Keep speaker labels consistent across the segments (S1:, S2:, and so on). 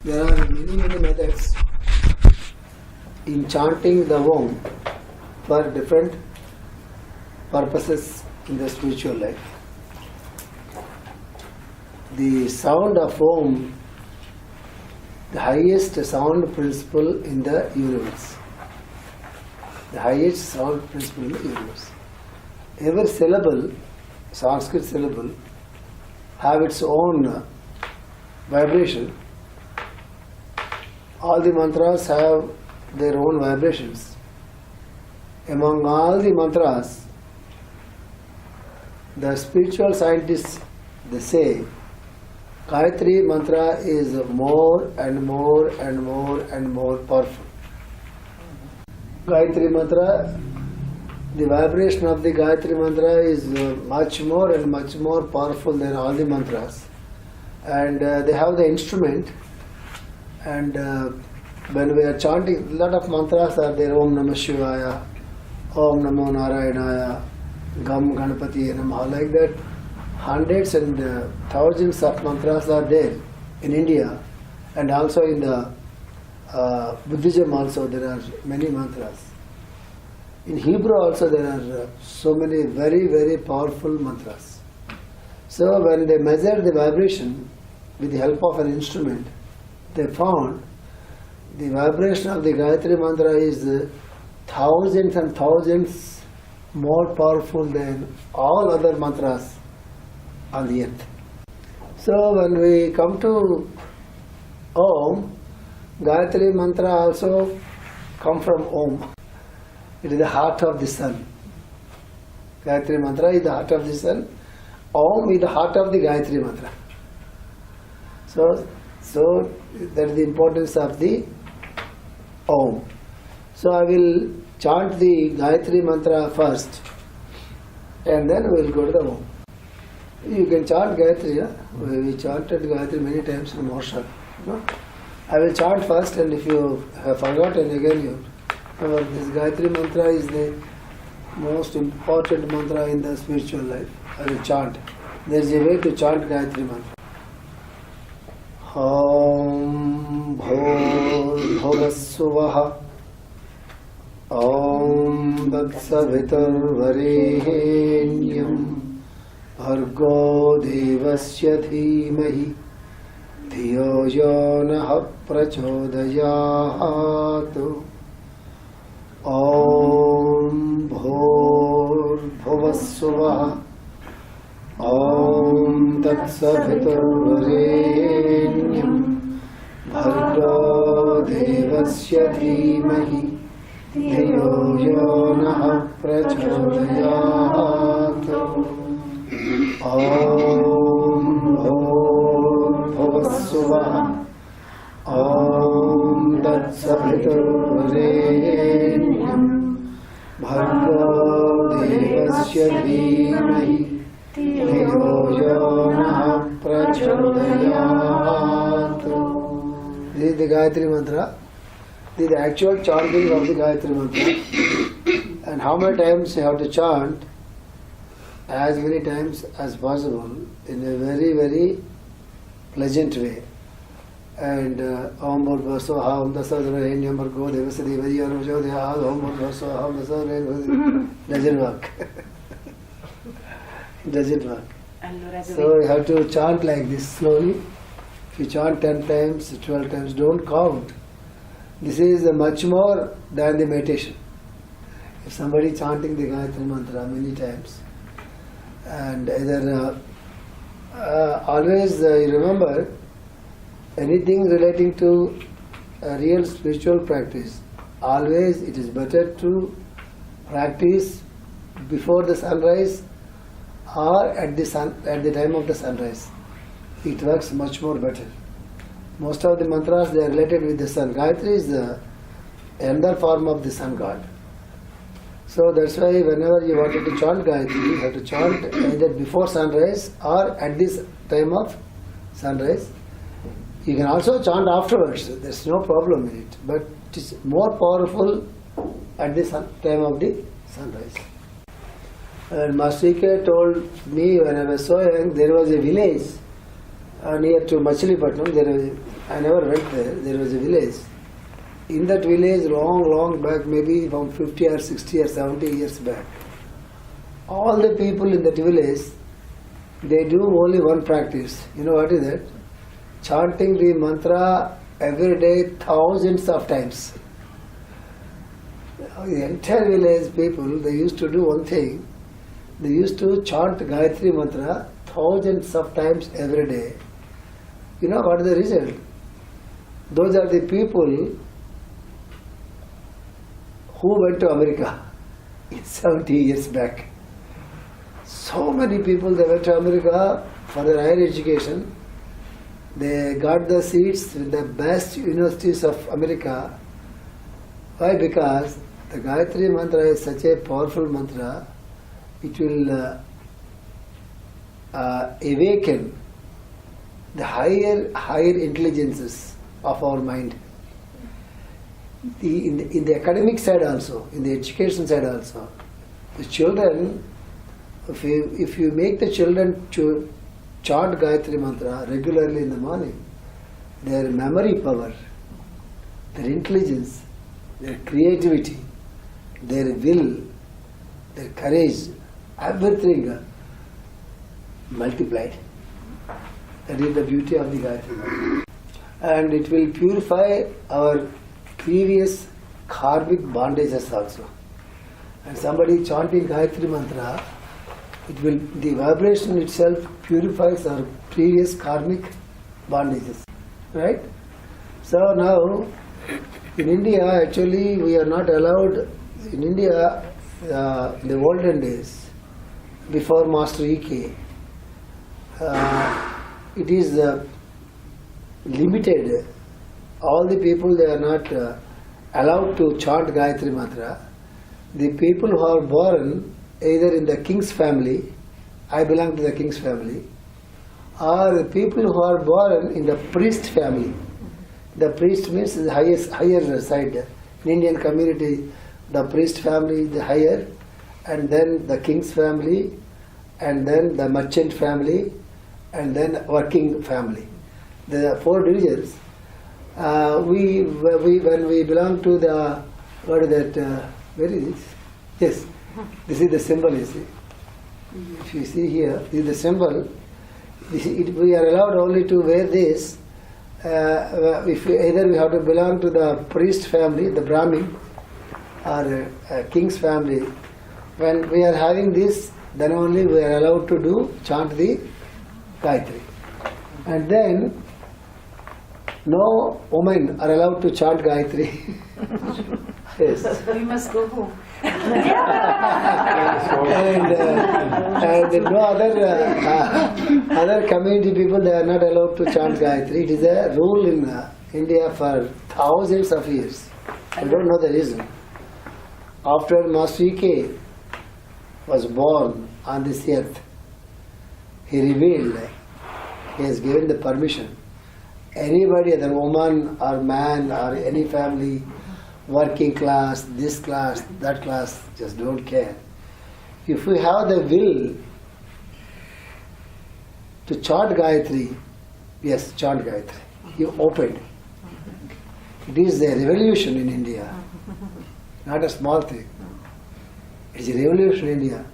S1: There are many methods in chanting the Om for different purposes in the spiritual life. The sound of Om, the highest sound principle in the universe. The highest sound principle in the universe. Every syllable, Sanskrit syllable, have its own vibration. All the mantras have their own vibrations. Among all the mantras, the spiritual scientists, they say, Gayatri mantra is more and more and more and more powerful. Gayatri mantra, the vibration of the Gayatri mantra is much more and much more powerful than all the mantras. And they have the instrument. And when we are chanting, a lot of mantras are there. Om Namah Shivaya, Om Namo Narayanaya, Gam Ganapati Namaha. Like that, hundreds and thousands of mantras are there in India, and also in the Buddhism also there are many mantras. In Hebrew also there are so many very, very powerful mantras. So when they measure the vibration with the help of an instrument, they found the vibration of the Gayatri mantra is thousands and thousands more powerful than all other mantras on the earth. So when we come to Om, Gayatri mantra also come from Om. It is the heart of the sun. Gayatri mantra is the heart of the sun. Om is the heart of the Gayatri mantra. So that is the importance of the Om. So I will chant the Gayatri mantra first, and then we will go to the Om. You can chant Gayatri. Yeah? We chanted Gayatri many times in Moksha. No? I will chant first, and if you have forgotten again, you remember this Gayatri mantra is the most important mantra in the spiritual life. I will chant. There is a way to chant Gayatri mantra. Om Bhurvasuvah Om Tatsaviturvarenyam Bhargo Devasya Dhimahi Dhiyo yo Nah Prachodayatu Om Bhurvasuvah Om Tatsaviturvarenyam Bhargo Devasya Dhimahi Dhiyo yo Nah Prachodayatu Om Bhurvasuvah Om Tatsaviturvarenyam Bhargo Devasya Dhimahi Dhiyo yo Nah Prachodayatu. This is the Gayatri mantra. This is the actual chanting of the Gayatri mantra. And how many times you have to chant? As many times as possible in a very, very pleasant way. And Om Bhurvasuvah Om Tatsaviturvarenyam Bhargo Devasya Dhimahi Dhiyo yo Nah Om Bhurvasuvah Om Tatsaviturvarenyam doesn't work. It doesn't work. So you have to chant like this slowly. If you chant 10 times, 12 times, don't count. This is much more than the meditation. If somebody chanting the Gayatri mantra many times, and either always you remember anything relating to a real spiritual practice, always it is better to practice before the sunrise or at the time of the sunrise. It works much more better. Most of the mantras, they are related with the sun. Gayatri is the another form of the sun god. So that's why whenever you wanted to chant Gayatri, you have to chant either before sunrise or at this time of sunrise. You can also chant afterwards. There's no problem in it. But it is more powerful at the time of the sunrise. And Master K told me when I was so young, there was a village near to Machilipatnam, there was I never went there. There was a village. In that village, long back, maybe from 50 or 60 or 70 years back, all the people in that village, they do only one practice. You know what is that? Chanting the mantra every day thousands of times. The entire village people, they used to do one thing. They used to chant Gayatri mantra thousands of times every day. You know what is the result? Those are the people who went to America in 70 years back. So many people, they went to America for their higher education. They got the seats in the best universities of America. Why? Because the Gayatri mantra is such a powerful mantra. It will awaken the higher intelligences of our mind. In the academic side also, in the education side also, the children, if you make the children to chant Gayatri mantra regularly in the morning, their memory power, their intelligence, their creativity, their will, their courage, everything multiplied. That is the beauty of the Gayatri mantra. And it will purify our previous karmic bondages also. And somebody chanting Gayatri mantra, the vibration itself purifies our previous karmic bondages. Right? So now, in India, actually, we are not allowed, in India, in the olden days, before Master E.K., it is limited. All the people, they are not allowed to chant Gayatri mantra. The people who are born either in the king's family, I belong to the king's family, or the people who are born in the priest family. The priest means the higher side. In Indian community, the priest family is the higher, and then the king's family, and then the merchant family, and then working family. The four divisions. When we belong to the, what is that, where is this? Yes, this is the symbol, you see. If you see here, this is the symbol. We are allowed only to wear this if either we have to belong to the priest family, the Brahmin, or king's family. When we are having this, then only we are allowed to chant the Gayatri. And then no women are allowed to chant Gayatri. Yes.
S2: We must go home.
S1: And no other community people, they are not allowed to chant Gayatri. It is a rule in India for thousands of years. I don't know the reason. After Master E.K. was born on this earth, he revealed, he has given the permission. Anybody, whether woman or man or any family, working class, this class, that class, just don't care. If we have the will to chant Gayatri, yes, chant Gayatri. You opened. It is a revolution in India, not a small thing. It is a revolution in India.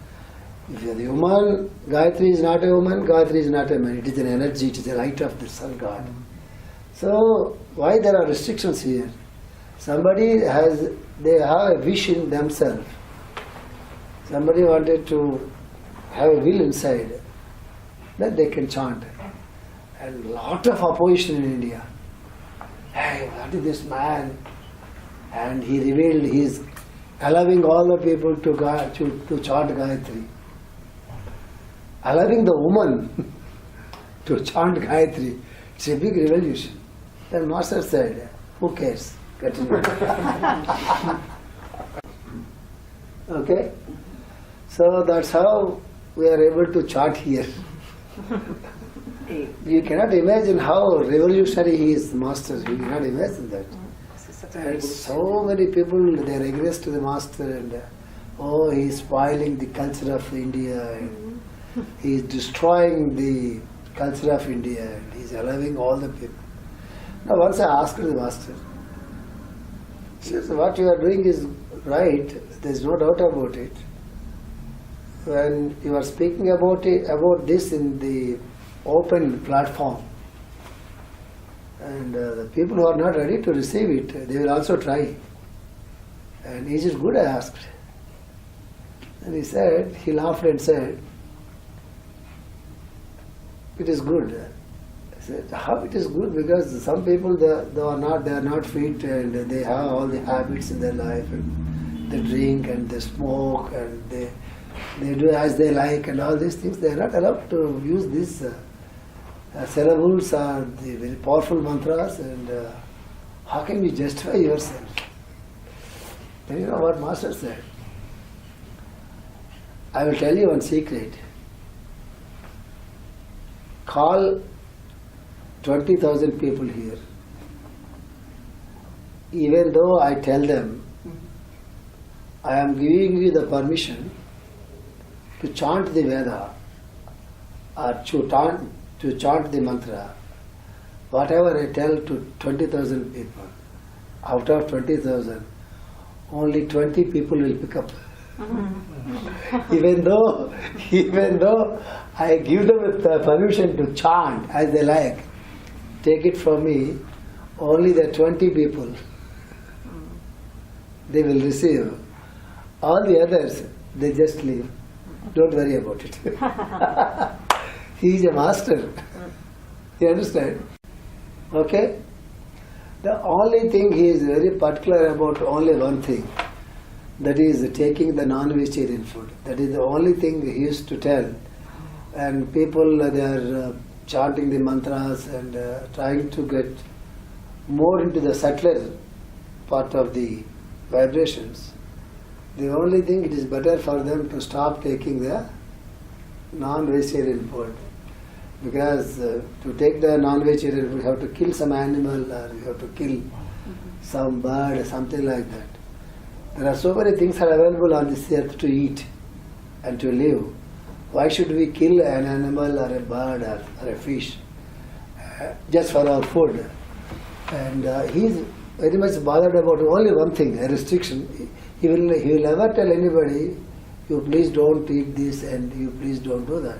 S1: If you are the woman, Gayatri is not a woman, Gayatri is not a man. It is an energy, it is the light of the sun god. So, why there are restrictions here? Somebody they have a wish in themselves. Somebody wanted to have a will inside, then they can chant. And lot of opposition in India. Hey, what is this man? And he revealed he is allowing all the people to chant Gayatri. Allowing the woman to chant Gayatri, it's a big revolution. Then Master said, who cares? Continue. Okay? So that's how we are able to chant here. You cannot imagine how revolutionary he is, Master. You cannot imagine that. And so many people, they are against the Master and he is spoiling the culture of India and he is destroying the culture of India and he is allowing all the people. Now once I asked the master, she says, what you are doing is right, there is no doubt about it. When you are speaking about this in the open platform, and the people who are not ready to receive it, they will also try. And is it good? I asked. And he laughed and said, it is good. I said, how it is good? Because some people they are not fit and they have all the habits in their life, and they drink and they smoke and they do as they like and all these things. They are not allowed to use these syllables or the very powerful mantras, and how can you justify yourself? Then you know what Master said? I will tell you one secret. Call 20,000 people here. Even though I tell them, I am giving you the permission to chant the Veda or to chant the mantra, whatever I tell to 20,000 people, out of 20,000, only 20 people will pick up. Even though I give them the permission to chant as they like, take it from me, only the 20 people they will receive. All the others, they just leave. Don't worry about it. He is a master. You understand? Okay? The only thing he is very particular about, only one thing. That is taking the non-vegetarian food. That is the only thing he used to tell. And people, they are chanting the mantras and trying to get more into the subtler part of the vibrations. The only thing, it is better for them to stop taking the non-vegetarian food. Because to take the non-vegetarian food, you have to kill some animal or you have to kill some bird or something like that. There are so many things are available on this earth to eat and to live. Why should we kill an animal or a bird or a fish just for our food? And he is very much bothered about only one thing, a restriction. He will never tell anybody, you please don't eat this and you please don't do that.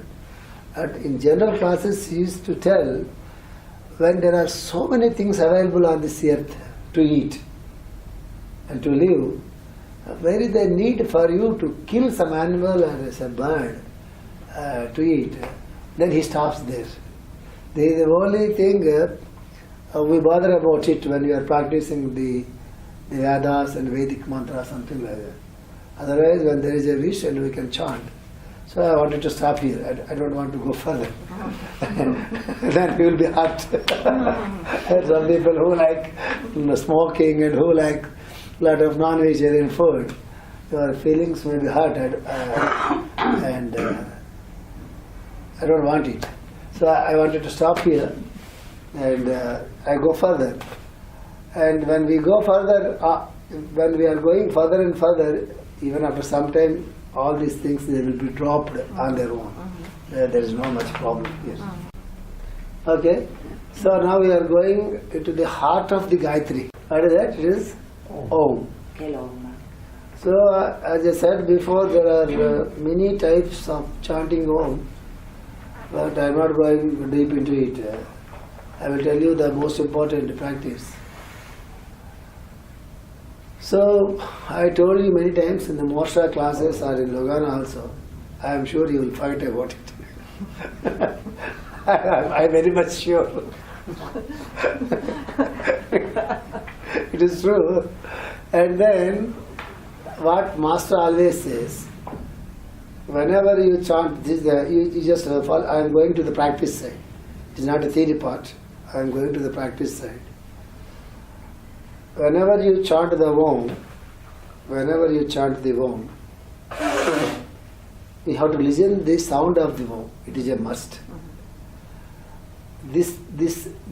S1: But in general classes, he used to tell, when there are so many things available on this earth to eat and to live, where is the need for you to kill some animal or some bird to eat? Then he stops there. The only thing we bother about it when we are practicing the Vedas and Vedic mantras, something like that. Otherwise, when there is a wish, and we can chant. So I wanted to stop here. I don't want to go further. Then we will be hurt. Some people who like smoking and who like a lot of non-vegetarian food, your feelings may be hurt, and I don't want it. So I wanted to stop here, and I go further. And when we go further, when we are going further and further, even after some time, all these things, they will be dropped on their own. There is no much problem here. Okay, so now we are going into the heart of the Gayatri. What is that? It is Om. So, as I said before, there are many types of chanting Om, but I am not going deep into it. I will tell you the most important practice. So, I told you many times in the Moksha classes or in Logana also, I am sure you will forget about it. I am very much sure. It is true. And then, what Master always says, whenever you chant this, you just follow, I am going to the practice side. It is not a theory part. I am going to the practice side. Whenever you chant the Om, you have to listen the sound of the Om. It is a must. This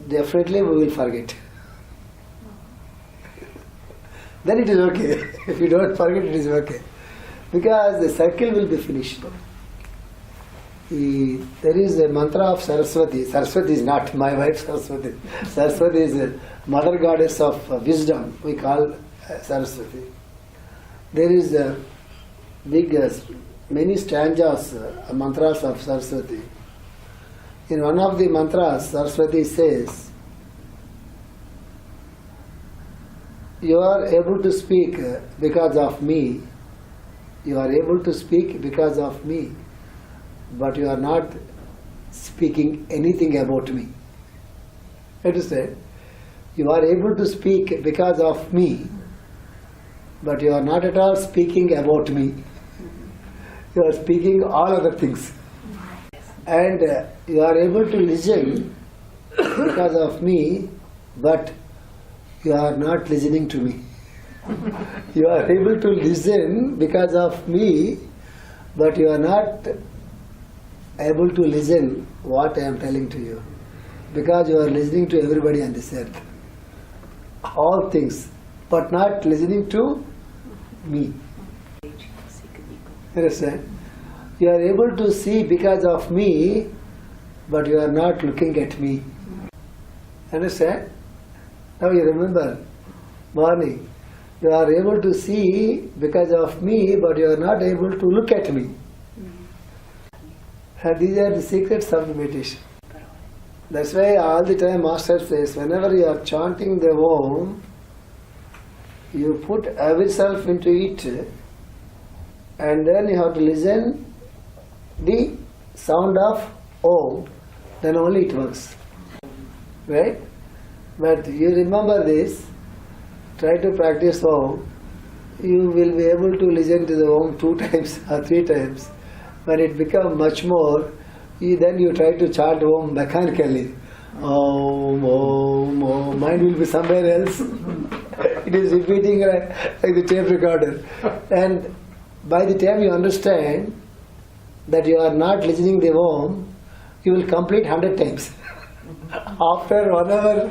S1: definitely we will forget. Then it is okay. If you don't forget, it is okay. Because the circle will be finished. There is a mantra of Saraswati. Saraswati is not my wife Saraswati. Saraswati is a mother goddess of wisdom. We call Saraswati. There is a big, many stanzas, mantras of Saraswati. In one of the mantras, Saraswati says, "You are able to speak because of me. You are able to speak because of me. But you are not speaking anything about me." Understand? You are able to speak because of me, but you are not at all speaking about me. You are speaking all other things. And you are able to listen because of me, but you are not listening to me. You are able to listen because of me, but you are not able to listen what I am telling to you, because you are listening to everybody on this earth, all things, but not listening to me. Understand? You are able to see because of me, but you are not looking at me. Understand? Now you remember, morning, you are able to see because of me, but you are not able to look at me. And these are the secrets of the meditation. That's why all the time Master says, whenever you are chanting the Om, you put yourself into it, and then you have to listen the sound of Om, then only it works. Right? But you remember this, try to practice Om, you will be able to listen to the Om 2 times or 3 times. When it becomes much more, then you try to chant Om mechanically. Om, Om, Om. Mind will be somewhere else. It is repeating like the tape recorder. And by the time you understand that you are not listening the Om, you will complete 100 times. After 1 hour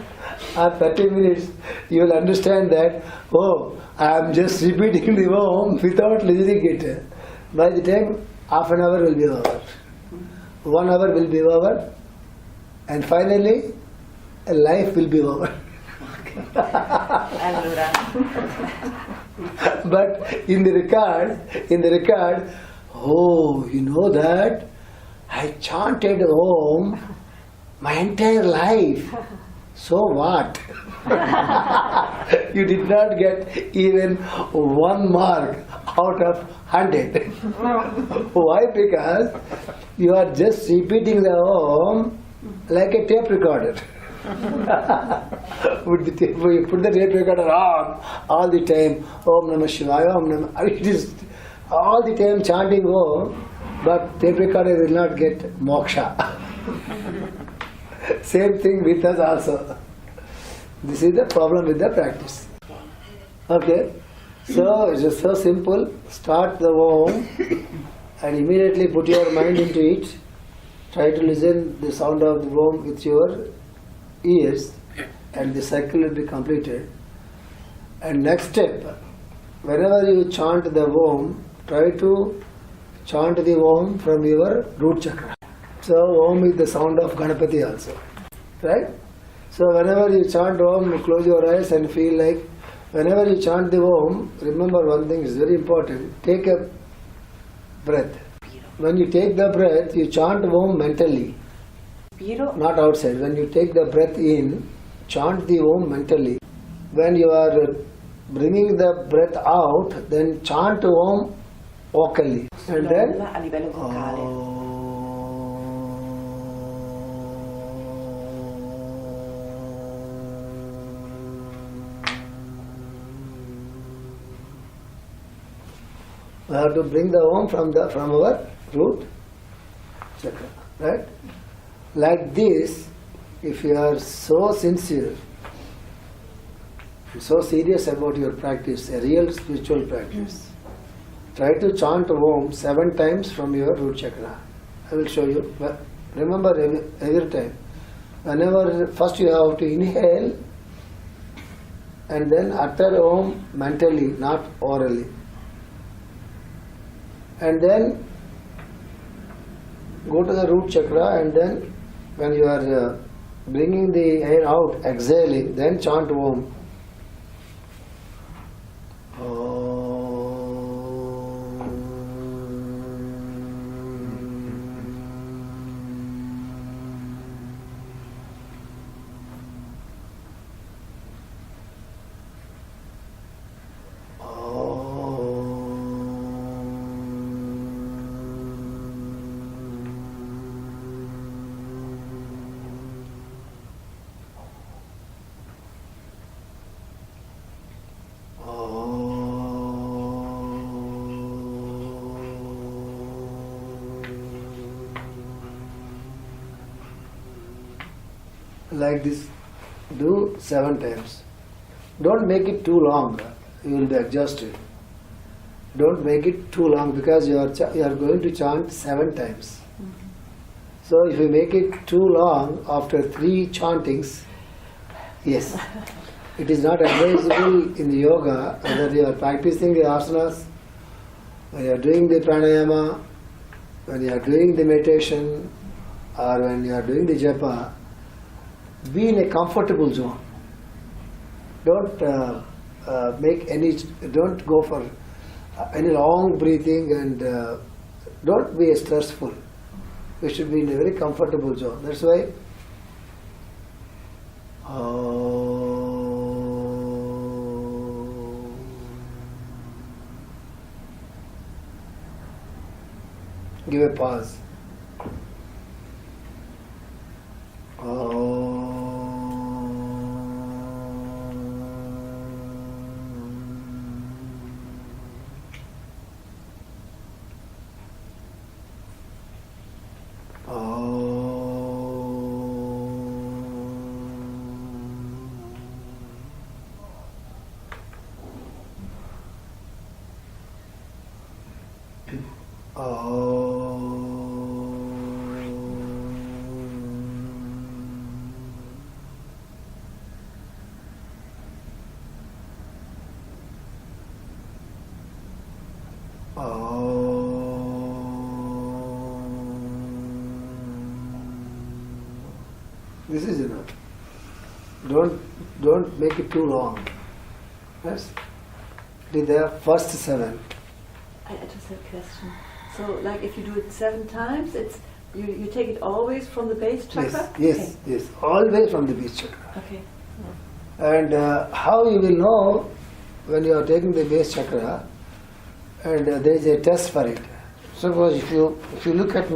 S1: or 30 minutes, you will understand that, oh, I am just repeating the Om without listening it. By the time half an hour will be over, 1 hour will be over, and finally, a life will be over. But in the record, oh, you know that I chanted Om my entire life. So what? You did not get even 1 mark out of 100. Why? Because you are just repeating the Om like a tape recorder. We put the tape recorder on all the time. Om Namah Shivaya, Om Namah. It is all the time chanting Om, but tape recorder will not get moksha. Same thing with us also. This is the problem with the practice. Okay, so it is so simple. Start the Om and immediately put your mind into it. Try to listen the sound of the Om with your ears, and the cycle will be completed. And next step, whenever you chant the Om, try to chant the Om from your root chakra. So Om is the sound of Ganapati also, right? So whenever you chant Om, you close your eyes and feel like, whenever you chant the Om, remember one thing is very important, take a breath. When you take the breath, you chant Om mentally, not outside. When you take the breath in, chant the Om mentally. When you are bringing the breath out, then chant Om vocally. And then, we have to bring the Om from our root chakra, right? Like this, if you are so sincere, so serious about your practice, a real spiritual practice, try to chant Om 7 times from your root chakra. I will show you. Remember every time. Whenever first you have to inhale and then utter Om mentally, not orally. And then go to the root chakra, and then when you are bringing the air out, exhaling, then chant Om. Like this, do 7 times. Don't make it too long, you will be exhausted. Don't make it too long because you are going to chant 7 times. So if you make it too long after 3 chantings, yes, it is not advisable in the yoga, whether you are practicing the asanas, when you are doing the pranayama, when you are doing the meditation, or when you are doing the japa. Be in a comfortable zone. Don't don't go for any long breathing, and don't be stressful. We should be in a very comfortable zone. That's why give a pause. This is enough. Don't make it too long. Yes. Did the first 7.
S2: I just have a question. So, like, if you do it 7 times, it's you take it always from the base chakra?
S1: Yes, yes, always from the base chakra.
S2: Okay.
S1: And how you will know when you are taking the base chakra, and there is a test for it. Suppose if you look at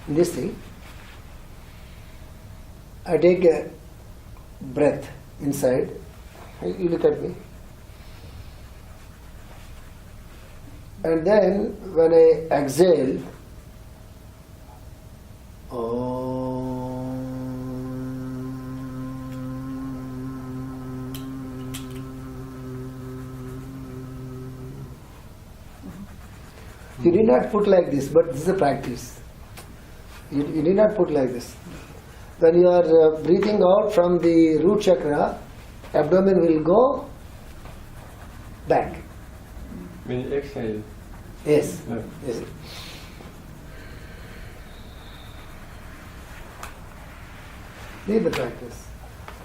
S1: this thing, I take a breath inside. You look at me. And then when I exhale, you need not put like this, but this is a practice. You need not put like this. When you are breathing out from the root chakra, abdomen will go back.
S3: When you exhale.
S1: Yes.
S3: Yeah.
S1: Yes. Need the practice.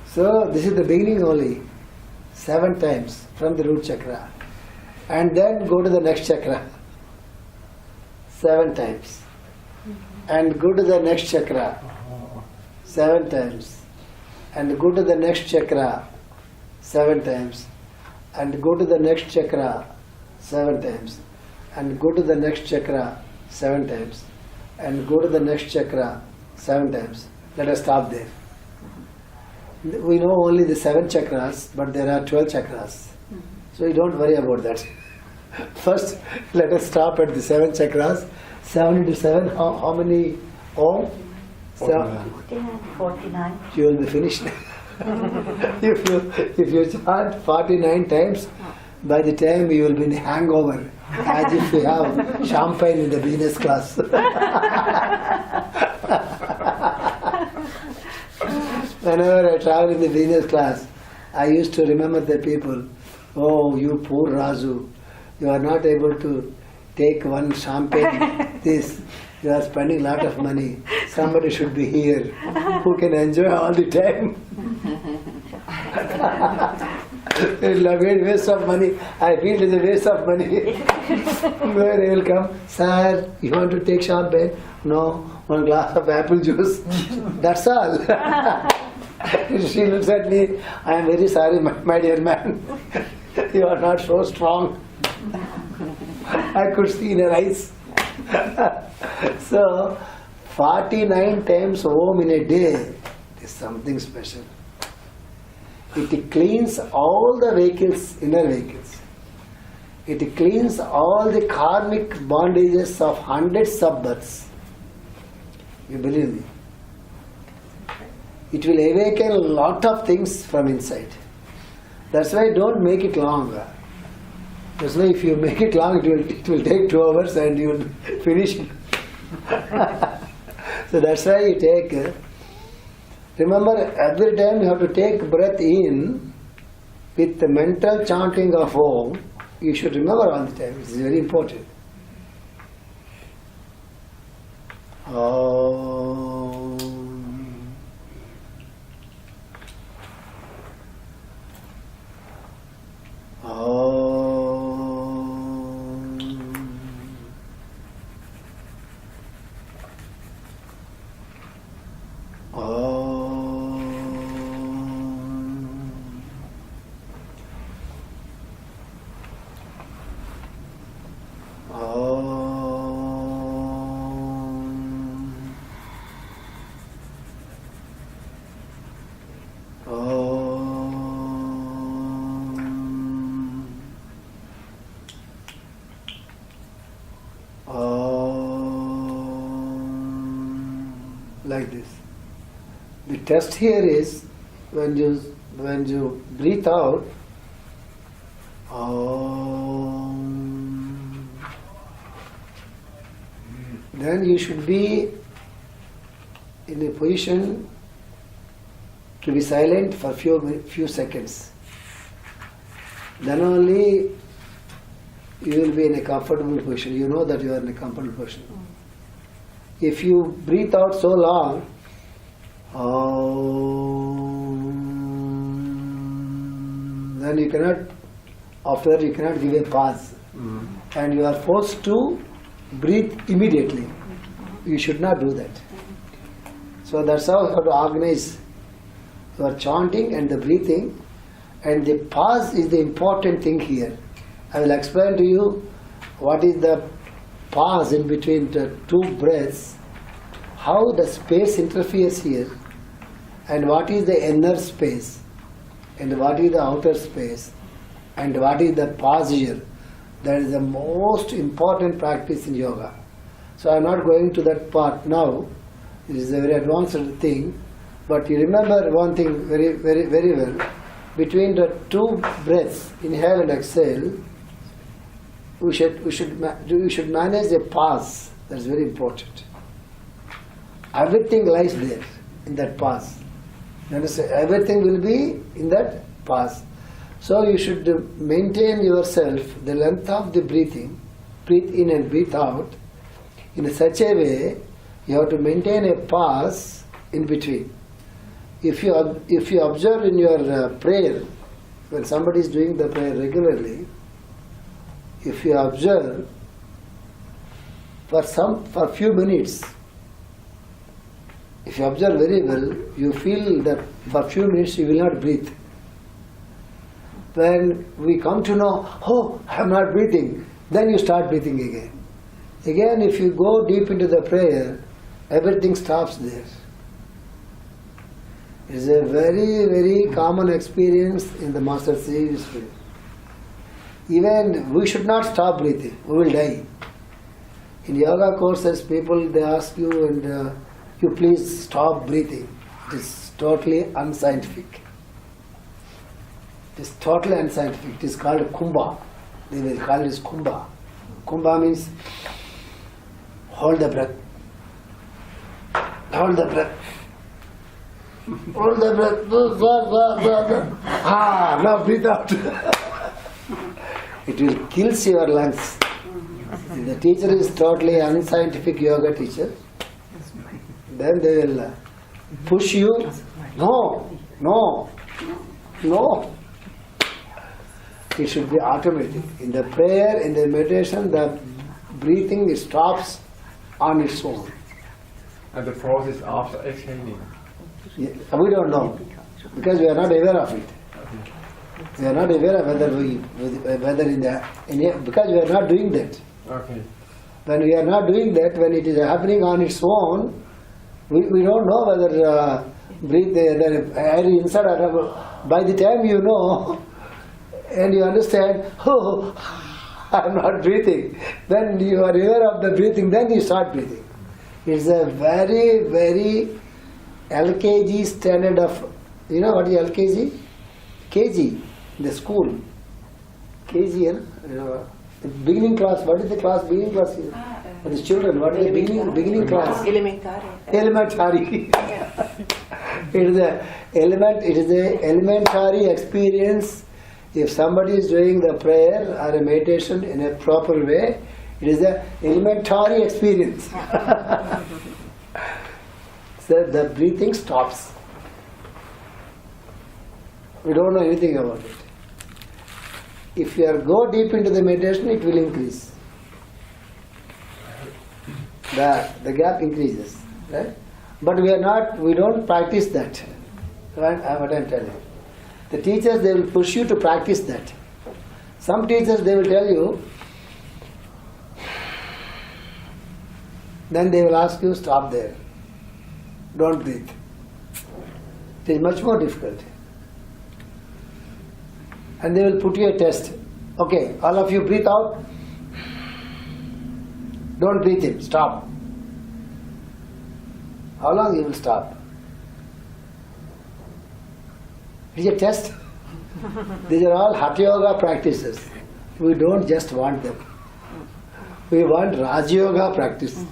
S1: So this is the beginning only. 7 times from the root chakra. And then go to the next chakra. 7 times. And go to the next chakra. 7 times. And go to the next chakra. 7 times. And go to the next chakra. 7 times. And go to the next chakra 7 times. And go to the next chakra 7 times. Let us stop there. We know only the 7 chakras, but there are 12 chakras. So you don't worry about that. First, let us stop at the 7 chakras. 7 into 7, how many Om?
S2: 49.
S1: You will be finished. If you chant 49 times, by the time you will be in hangover, as if you have champagne in the business class. Whenever I travel in the business class, I used to remember the people, oh, you poor Raju, you are not able to take one champagne, this. You are spending a lot of money. Somebody should be here who can enjoy all the time. It's a very waste of money. I feel it's a waste of money. Where they will come, sir, you want to take short bed? No, one glass of apple juice. That's all. She looks at me, I am very sorry, my dear man. You are not so strong. I could see in her eyes. So, 49 times home in a day is something special. It cleans all the vehicles, inner vehicles. It cleans all the karmic bondages of hundreds of births. You believe me? It will awaken a lot of things from inside. That's why don't make it long. That's why if you make it long, it will take 2 hours and you will finish it. So that's why you take. Remember, every time you have to take breath in with the mental chanting of Om. You should remember all the time. It's very important. Om. Like this. The test here is when you breathe out, then you should be in a position to be silent for few seconds. Then only you will be in a comfortable position. You know that you are in a comfortable position. If you breathe out so long, then you cannot, after that you cannot give a pause. And you are forced to breathe immediately. You should not do that. So that's how you have to organize your chanting and the breathing. And the pause is the important thing here. I will explain to you what is the pause in between the 2 breaths, how the space interferes here, and what is the inner space, and what is the outer space, and what is the pause here. That is the most important practice in yoga. So I am not going to that part now. It is a very advanced thing. But you remember one thing very, very, very well. Between the 2 breaths, inhale and exhale, we should manage a pause. That's very important. Everything lies there in that pause. You understand? Everything will be in that pause. So you should maintain yourself the length of the breathing, breathe in and breathe out, in such a way you have to maintain a pause in between. If you observe in your prayer, when somebody is doing the prayer regularly, if you observe for few minutes, if you observe very well, you feel that for few minutes you will not breathe. When we come to know, oh, I am not breathing, then you start breathing again. Again, if you go deep into the prayer, everything stops there. It is a very, very common experience in the Master Series. Even we should not stop breathing, we will die. In yoga courses, people they ask you and you please stop breathing. It is totally unscientific. It is totally unscientific. It is called kumbha. They will call it kumbha. Kumbha means hold the breath. Hold the breath. Hold the breath. Now breathe out. It will kill your lungs. If the teacher is totally unscientific yoga teacher, then they will push you. No, no, no. It should be automatic. In the prayer, in the meditation, the breathing stops on its own.
S3: And the process after exhaling.
S1: Yeah, we don't know because we are not aware of it. We are not aware of whether because we are not doing that.
S3: Okay.
S1: When we are not doing that, when it is happening on its own, we don't know whether breathe the air inside or out. By the time you know and you understand, oh, I am not breathing, then you are aware of the breathing, then you start breathing. It's a very, very LKG standard of, you know what is LKG? KG, the school. KG, you know, the beginning class. What is the class? Beginning class is for the children. What is the beginning class? Elementary. It is a element. It is a elementary experience. If somebody is doing the prayer or a meditation in a proper way, it is a elementary experience. So the breathing stops. We don't know anything about it. If you go deep into the meditation, it will increase. The gap increases, right? But we don't practice that. Right? What I am telling you. The teachers, they will push you to practice that. Some teachers, they will tell you, then they will ask you, stop there. Don't breathe. It is much more difficult. And they will put you a test. Okay, all of you breathe out. Don't breathe in. Stop. How long you will stop? It is a test. These are all Hatha Yoga practices. We don't just want them. We want Raj Yoga practice,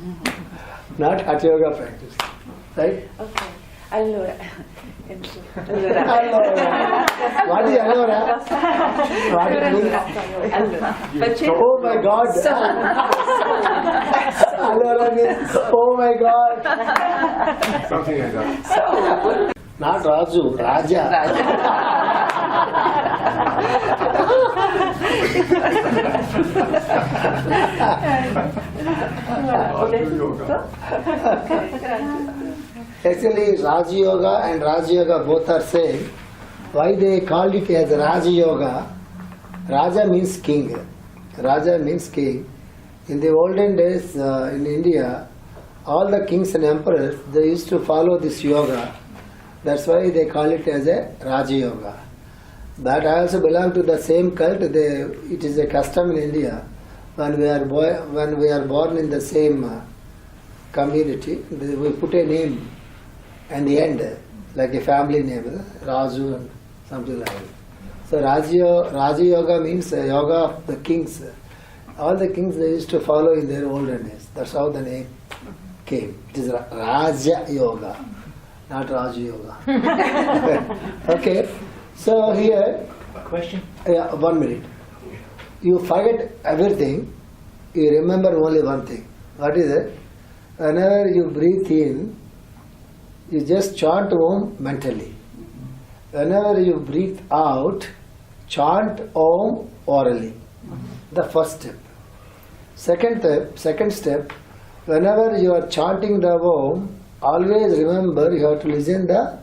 S1: not Hatha Yoga practice. Right?
S2: Okay. Allora.
S1: Allora. What is allora? What it means? Oh my God. Allora means, oh my God.
S3: Something like that.
S1: Not Raju, Raja. Actually, Raj Yoga and Raj Yoga both are same. Why they called it as Raj Yoga? Raja means king. Raja means king. In the olden days in India, all the kings and emperors, they used to follow this yoga. That's why they call it as a Raja Yoga. But I also belong to the same cult. It is a custom in India. When we are born in the same community, we put a name at the end, like a family name, Raju and something like that. So Raja Yoga means yoga of the kings. All the kings they used to follow in their olden days. That's how the name came. It is Raja Yoga, not Raja Yoga. Okay. So here,
S4: Question?
S1: 1 minute. You forget everything, you remember only one thing. What is it? Whenever you breathe in, you just chant Om mentally. Whenever you breathe out, chant Om orally. The first step. Second step, whenever you are chanting the Om, always remember you have to listen the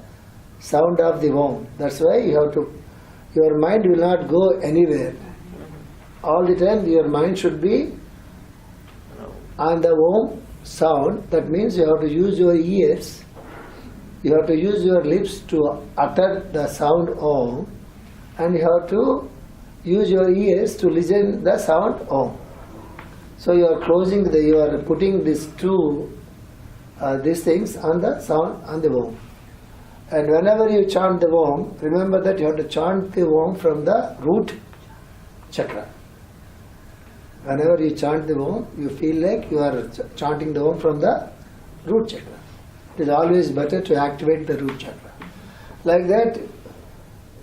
S1: sound of the Om. That's why your mind will not go anywhere. All the time your mind should be on the Om sound. That means you have to use your ears, you have to use your lips to utter the sound Om, and you have to use your ears to listen the sound Om. So you are putting these things on the sound, on the Om. And whenever you chant the Om, remember that you have to chant the Om from the root chakra. Whenever you chant the Om, you feel like you are chanting the Om from the root chakra. It is always better to activate the root chakra. Like that,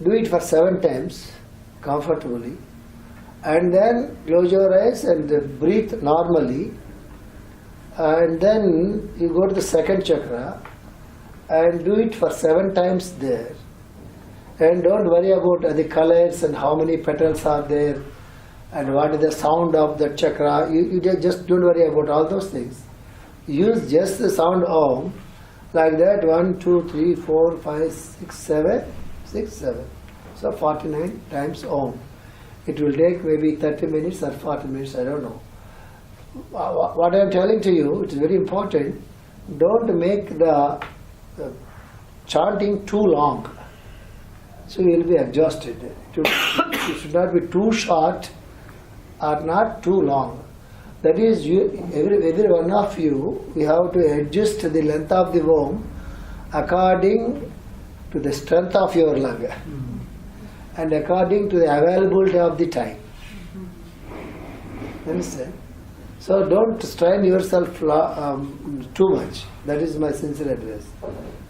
S1: do it for 7 times comfortably. And then close your eyes and breathe normally. And then you go to the second chakra and do it for 7 times there. And don't worry about the colors and how many petals are there and what is the sound of the chakra. You just don't worry about all those things. Use just the sound Om like that. 1, 2, 3, 4, 5, 6, 7. 6, 7. So 49 times Om. It will take maybe 30 minutes or 40 minutes, I don't know. What I am telling to you, it is very important. Don't make the chanting too long. So you will be exhausted. It should not be too short or not too long. That is, every one of you, we have to adjust the length of the Om according to the strength of your lung and according to the availability of the time. Understand? So don't strain yourself too much. That is my sincere advice.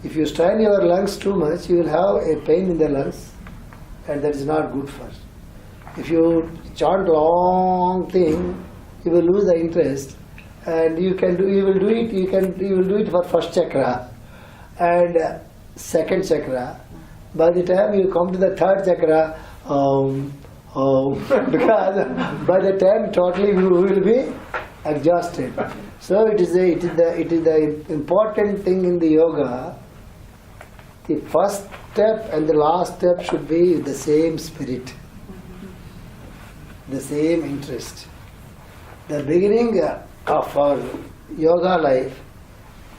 S1: If you strain your lungs too much, you will have a pain in the lungs, and that is not good for. If you chant long thing, you will lose the interest, and you will do it for first chakra and second chakra. By the time you come to the third chakra, because by the time totally you will be exhausted. So it is the important thing in the yoga. The first step and the last step should be the same spirit, the same interest. The beginning of our yoga life,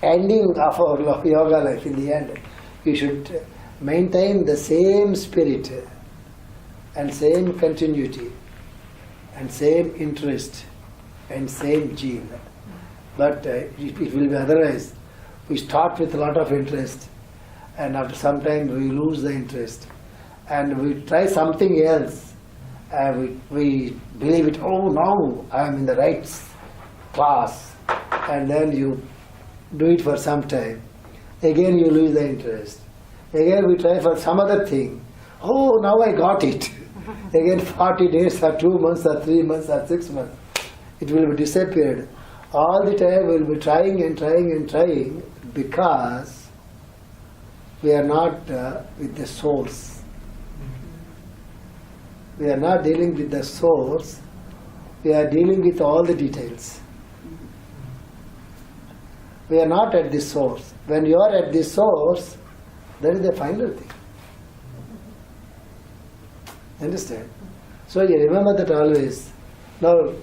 S1: ending of our yoga life in the end, you should maintain the same spirit and same continuity and same interest and same gene. But it will be otherwise. We start with a lot of interest and after some time we lose the interest and we try something else and we believe it, oh now I am in the right class, and then you do it for some time. Again you lose the interest. Again we try for some other thing. Oh, now I got it. Again 40 days or 2 months or 3 months or 6 months. It will be disappeared. All the time we will be trying and trying and trying because we are not with the source. We are not dealing with the source. We are dealing with all the details. We are not at the source. When you are at the source, that is the final thing. Understand? So you remember that always. Now,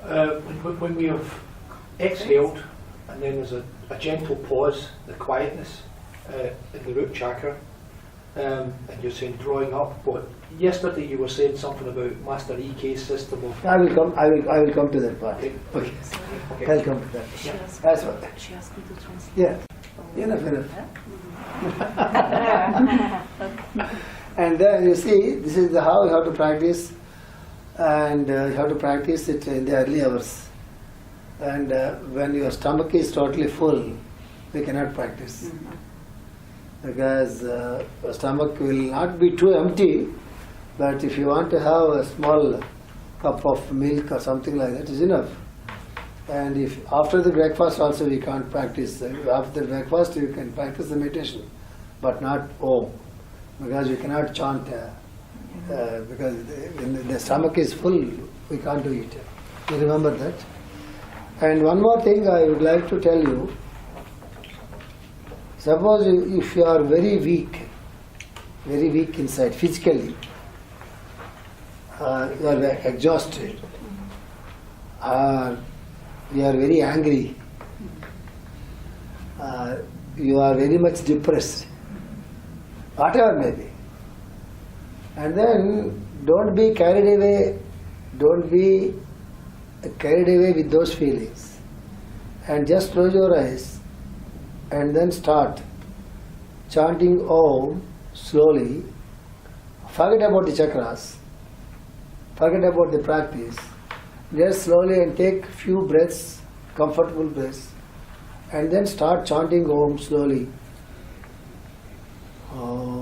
S4: when we have exhaled, and then there's a gentle pause, the quietness in the root chakra, and you're saying drawing up. But yesterday you were saying something about Master EK's system of.
S1: I will come to that part.
S4: Okay.
S1: Okay.
S4: Okay.
S1: I'll come to that.
S2: She asked,
S1: That's what.
S2: she asked me to translate.
S1: Yeah. Enough. And then you see, this is how you have to practice, and you have to practice it in the early hours. And when your stomach is totally full, we cannot practice. Because the stomach will not be too empty, but if you want to have a small cup of milk or something like that is enough. And if after the breakfast also we can't practice. After the breakfast you can practice the meditation, but not Om. Because you cannot chant because when the stomach is full, we can't do it. You remember that? And one more thing I would like to tell you. Suppose if you are very weak inside physically, you are exhausted, or you are very angry, you are very much depressed, whatever may be. And then don't be carried away with those feelings. And just close your eyes and then start chanting Om slowly. Forget about the chakras, forget about the practice. Just slowly and take few breaths, comfortable breaths, and then start chanting Om slowly. Om.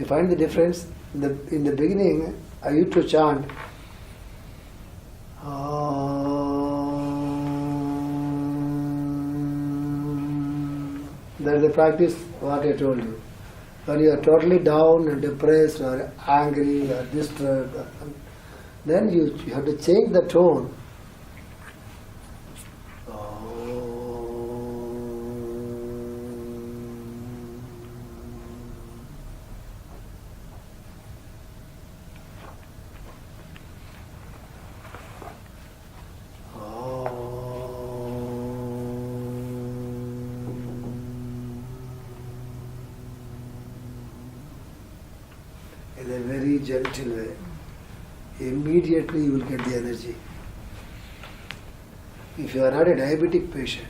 S1: You find the difference? In the beginning, I used to chant. That's the practice what I told you. When you are totally down and depressed or angry or disturbed, then you have to change the tone. In a very gentle way. Immediately you will get the energy. If you are not a diabetic patient,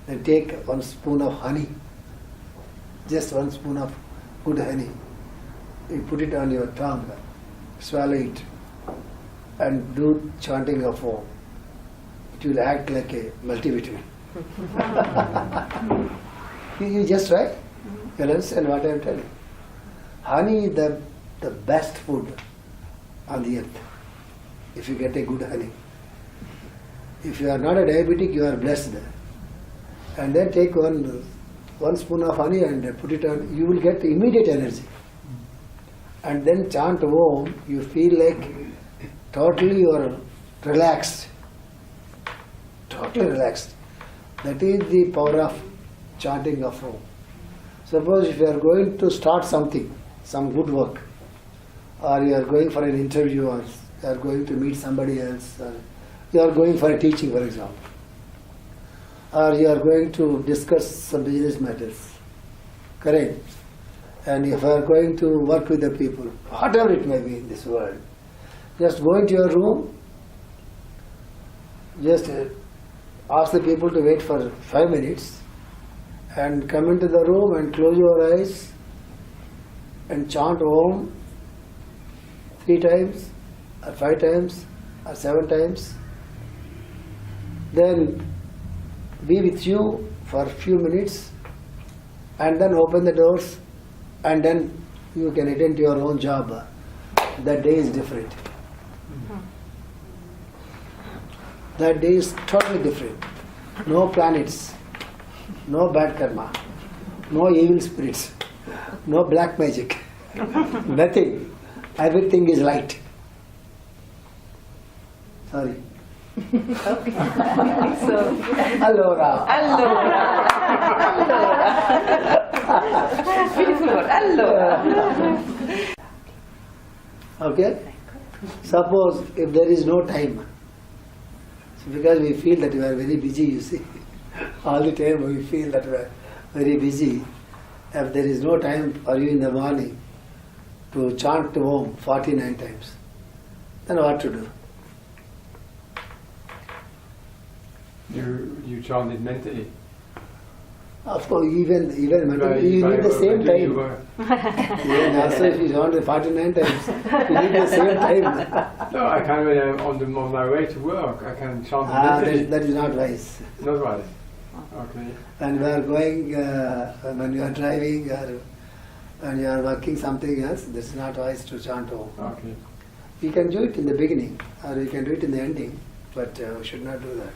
S1: then take 1 spoon of honey, just 1 spoon of good honey. You put it on your tongue, swallow it, and do chanting of Om. It will act like a multivitamin. you just try. You understand what I am telling? Honey is the best food on the earth, if you get a good honey. If you are not a diabetic, you are blessed. And then take one spoon of honey and put it on, you will get immediate energy. And then chant Om, you feel like totally you are relaxed. Totally relaxed. That is the power of chanting of Om. Suppose if you are going to start something, some good work, or you are going for an interview, or you are going to meet somebody else, or you are going for a teaching, for example, or you are going to discuss some business matters, correct? And if you are going to work with the people, whatever it may be in this world, just go into your room, just ask the people to wait for 5 minutes, and come into the room and close your eyes and chant Om 3 times, or 5 times, or 7 times. Then be with you for a few minutes, and then open the doors, and then you can attend to your own job. That day is different. That day is totally different. No planets, no bad karma, no evil spirits, no black magic, nothing. Everything is light. Sorry.
S2: Okay. So,
S1: Allora.
S2: beautiful word. Allora.
S1: Okay? Suppose if there is no time, so because we feel that we are very busy, you see, all the time we feel that we are very busy. If there is no time for you in the morning to chant Om 49 times, then what to do?
S3: You chant it mentally.
S1: Of course, even mentally, you need the same time. Even also if you chant it 49 times, you need the same time.
S3: No, I can when I'm on my way to work. I can chant it mentally.
S1: That is not wise.
S3: Not right. Okay.
S1: When you are going, when you are driving, or when you are working something else, this is not wise to chant Om.
S3: Okay.
S1: You can do it in the beginning, or you can do it in the ending, but we should not do that.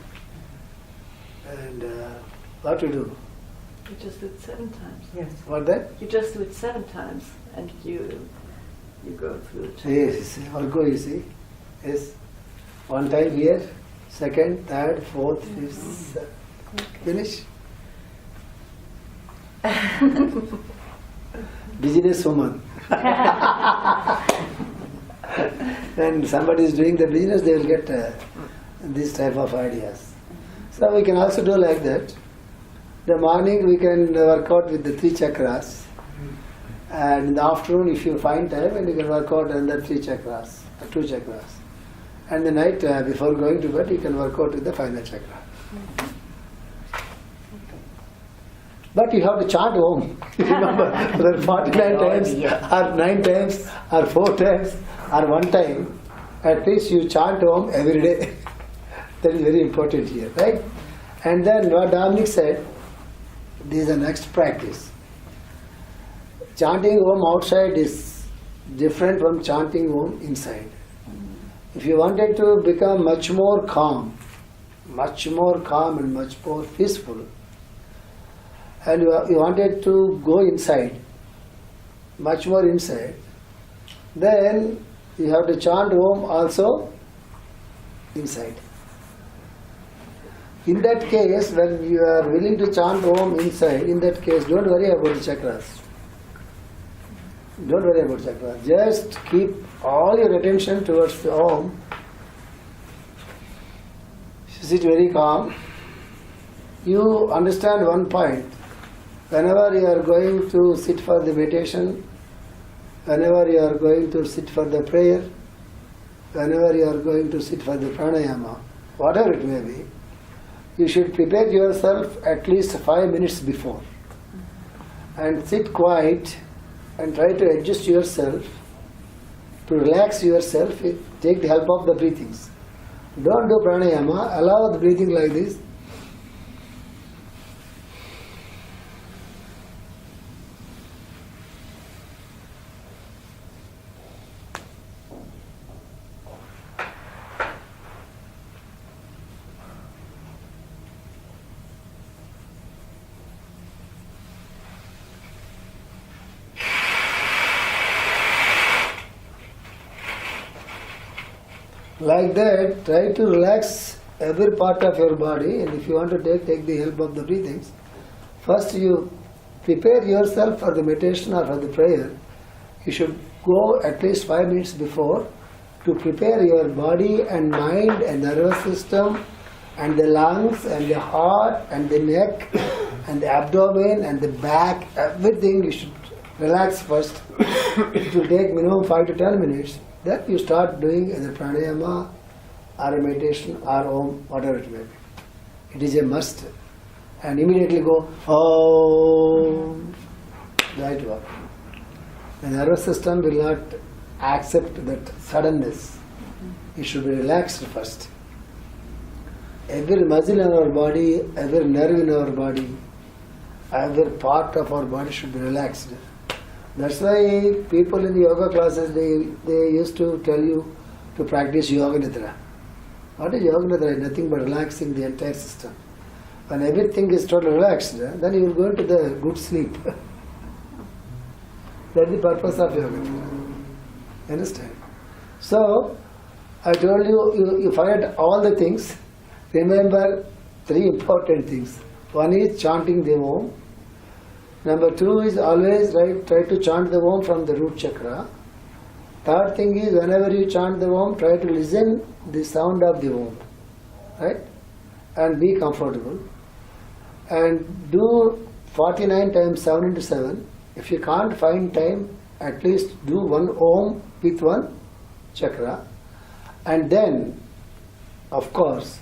S1: And what to do?
S2: You just do it 7 times.
S5: Yes.
S1: What that?
S2: You just do it 7 times, and you go through it.
S1: Yes, or go, you see. Yes. 1 time here, 2nd, 3rd, 4th, 5th, 6th. Finish. Business woman. When somebody is doing the business, they will get this type of ideas. So we can also do like that. The morning we can work out with the 3 chakras, and in the afternoon, if you find time, and you can work out another 3 chakras, or 2 chakras. And the night before going to bed, you can work out with the final chakra. But you have to chant Om. Remember, whether 49 times, or 9 times, or 4 times, or 1 time, at least you chant Om every day. That is very important here, right? And then what Dominic said, this is the next practice. chanting Om outside is different from chanting Om inside. If you wanted to become much more calm and much more peaceful, and you wanted to go inside, much more inside, then you have to chant Om also inside. In that case, when you are willing to chant Om inside, in that case, don't worry about the chakras. Don't worry about chakras. Just keep all your attention towards the Om. Sit very calm. You understand one point. Whenever you are going to sit for the meditation, whenever you are going to sit for the prayer, whenever you are going to sit for the pranayama, whatever it may be, you should prepare yourself at least 5 minutes before and sit quiet and try to adjust yourself, to relax yourself, take the help of the breathings. Don't do pranayama, allow the breathing like this. Like that, try to relax every part of your body, and if you want to take the help of the breathings. First you prepare yourself for the meditation or for the prayer. You should go at least 5 minutes before to prepare your body and mind and nervous system and the lungs and the heart and the neck and the abdomen and the back, everything you should relax first. It will take minimum 5 to 10 minutes. Then you start doing either pranayama or a meditation or Om, whatever it may be. It is a must. And immediately go Om. That work. The nervous system will not accept that suddenness. It should be relaxed first. Every muscle in our body, every nerve in our body, every part of our body should be relaxed. That's why people in the yoga classes, they used to tell you to practice yoga nidra. What is yoga nidra? Nothing but relaxing the entire system. When everything is totally relaxed, then you will go into the good sleep. That's the purpose of yoga nidra. Understand? So, I told you, you forget all the things. Remember 3 important things. One is chanting the Om. Number 2 is always try to chant the Om from the root chakra. Third thing is, whenever you chant the Om, try to listen the sound of the Om. Right? And be comfortable. And do 49 times 7 into 7. If you can't find time, at least do one Om with one chakra. And then, of course,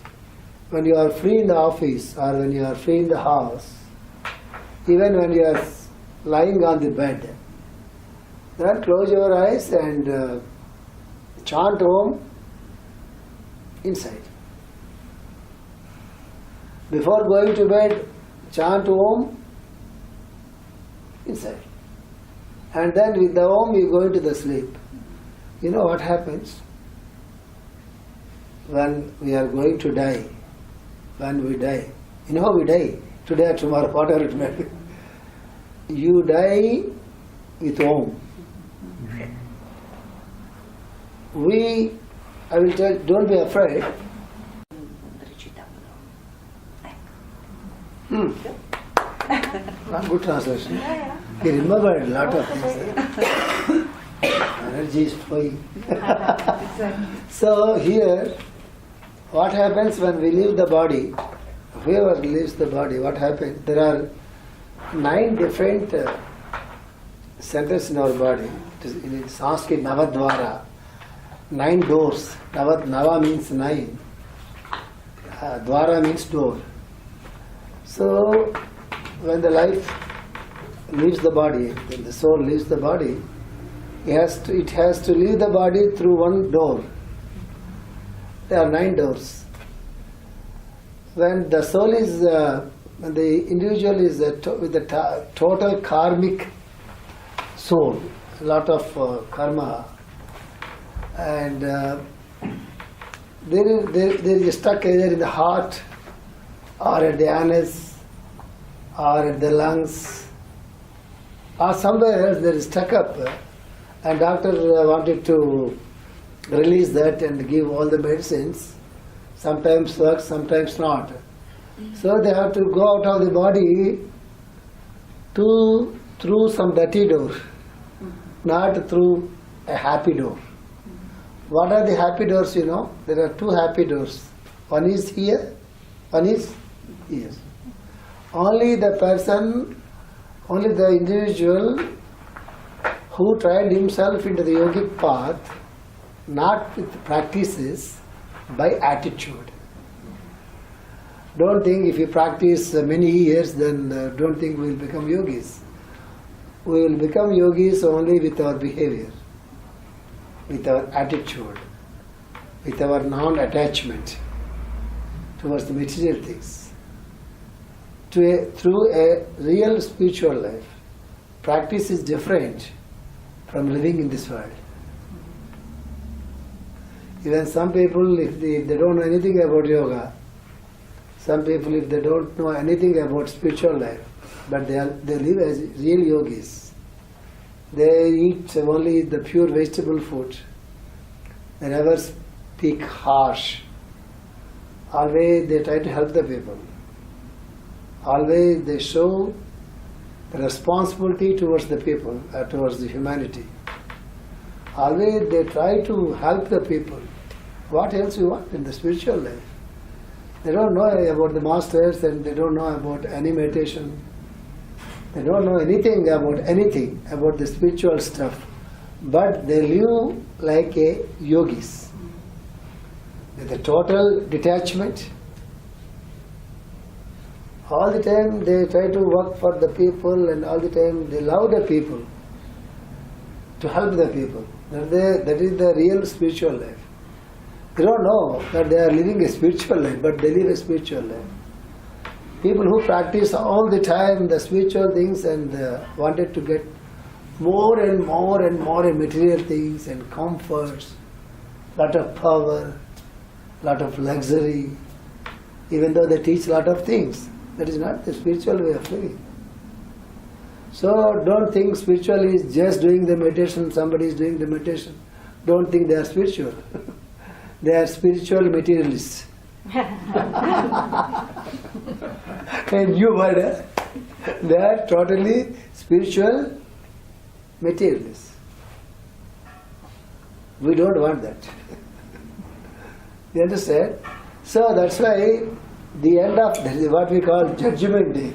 S1: when you are free in the office or when you are free in the house, even when you are lying on the bed, then close your eyes and chant Om inside. Before going to bed, chant Om inside. And then with the Om you go into the sleep. You know what happens? When we are going to die, when we die, you know how we die? Today or tomorrow, whatever it may be. You die with Om. I will tell, don't be afraid. Good translation. He remembered a lot of things. Energy is flowing. So here, what happens when we leave the body? Whoever leaves the body, what happens? There are 9 different centers in our body. In Sanskrit, Navadvara. 9 doors. Nava means 9. Dwara means door. So, when the life leaves the body, when the soul leaves the body, it has to leave the body through one door. There are 9 doors. When the soul is, when the individual is with the total karmic soul, a lot of karma, and there is stuck either in the heart or at the anus or at the lungs or somewhere else there is stuck up, and doctor wanted to release that and give all the medicines. Sometimes works, sometimes not. So they have to go out of the body through some dirty door, not through a happy door. What are the happy doors, you know? There are two happy doors. One is here, one is here. Only the person, only the individual who tried himself into the yogic path, not with practices, by attitude. Don't think if you practice many years, then don't think we will become yogis. We will become yogis only with our behavior, with our attitude, with our non-attachment towards the material things. Through a real spiritual life, practice is different from living in this world. Even some people, if they don't know anything about yoga, some people, if they don't know anything about spiritual life, but they live as real yogis. They eat only the pure vegetable food. They never speak harsh. Always they try to help the people. Always they show the responsibility towards the people, towards the humanity. Always they try to help the people. What else you want in the spiritual life? They don't know about the masters and they don't know about any meditation. They don't know anything about the spiritual stuff. But they live like a yogis. With a total detachment. All the time they try to work for the people and all the time they love the people. To help the people. That is the real spiritual life. They don't know that they are living a spiritual life, but they live a spiritual life. People who practice all the time the spiritual things and wanted to get more and more and more in material things and comforts, lot of power, lot of luxury, even though they teach lot of things. That is not the spiritual way of living. So don't think spiritual is just doing the meditation, somebody is doing the meditation. Don't think they are spiritual. They are spiritual materialists. And you word, they are totally spiritual materialists. We don't want that. You understand? So that's why the end of that is what we call judgment day.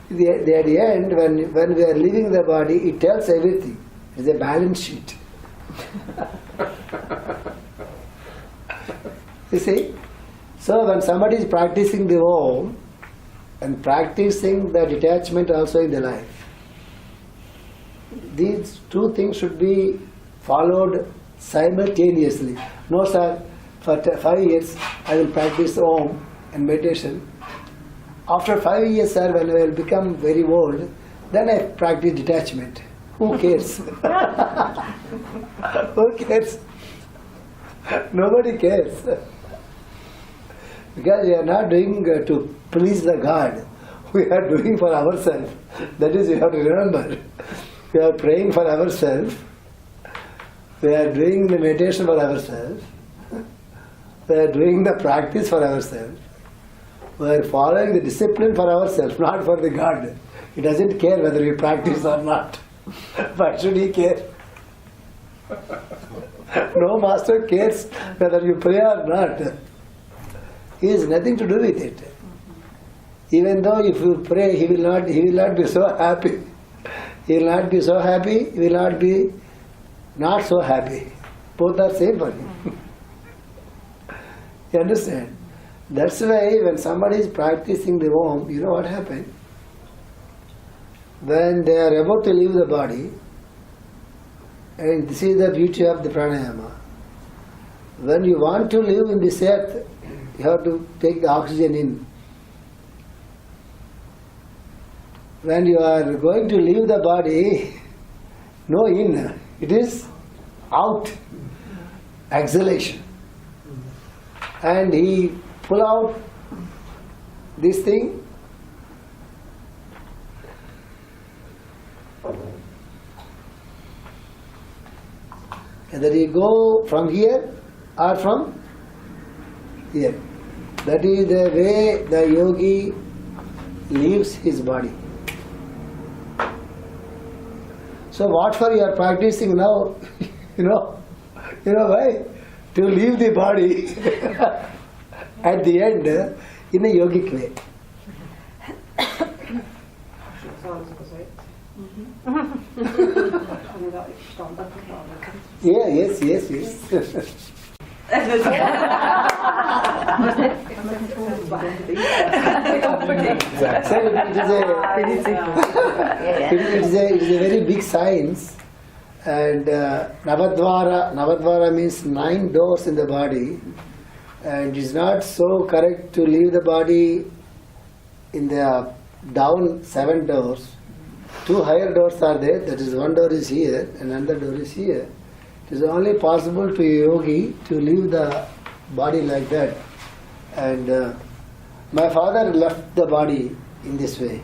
S1: At the end, when we are leaving the body, it tells everything. It is a balance sheet. You see? So when somebody is practicing the Om and practicing the detachment also in the life, these two things should be followed simultaneously. No sir, for 5 years I will practice Om and meditation. After 5 years, sir, when I will become very old, then I practice detachment. Who cares? Who cares? Nobody cares. Because we are not doing to please the God. We are doing for ourselves. That is, we have to remember. We are praying for ourselves. We are doing the meditation for ourselves. We are doing the practice for ourselves. We are following the discipline for ourselves, not for the God. He doesn't care whether we practice or not. Why should he care? No master cares whether you pray or not. He has nothing to do with it. Even though if you pray, he will not be so happy. He will not be so happy, he will not be not so happy. Both are same for him. You understand? That's why when somebody is practicing the Om, you know what happens? When they are about to leave the body, and this is the beauty of the pranayama. When you want to live in this earth, you have to take the oxygen in. When you are going to leave the body, no in, it is out, exhalation. And he pull out this thing, and then he go from here or from here. That is the way the yogi leaves his body. So what for you are practicing now? you know why? To leave the body at the end in a yogic way. Yeah, yes. So it is a very big science, and Navadvara means 9 doors in the body, and it is not so correct to leave the body in the down 7 doors. 2 higher doors are there, that is one door is here and another door is here. It is only possible to a yogi to leave the body like that. And my father left the body in this way.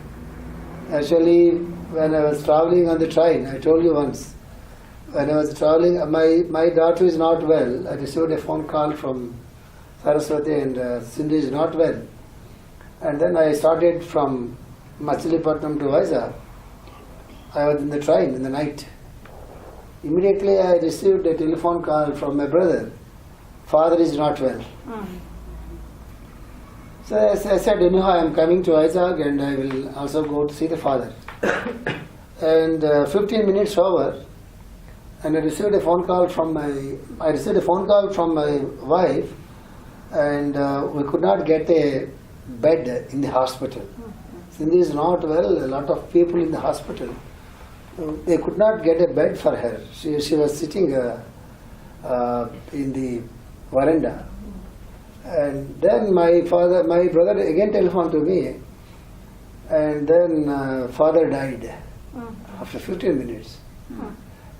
S1: Actually, when I was traveling on the train, I told you once, when I was traveling, my daughter is not well. I received a phone call from Saraswati, and Sindhu is not well. And then I started from Machilipatnam to Vizag. I was in the train in the night. Immediately I received a telephone call from my brother. Father is not well. So I said, anyhow, I am coming to Vizag and I will also go to see the father. And 15 minutes over, and I received a phone call from my wife, and we could not get a bed in the hospital. Cindy is not well. A lot of people in the hospital. They could not get a bed for her. She was sitting in the veranda. And then my brother again telephoned to me, and then father died after 15 minutes.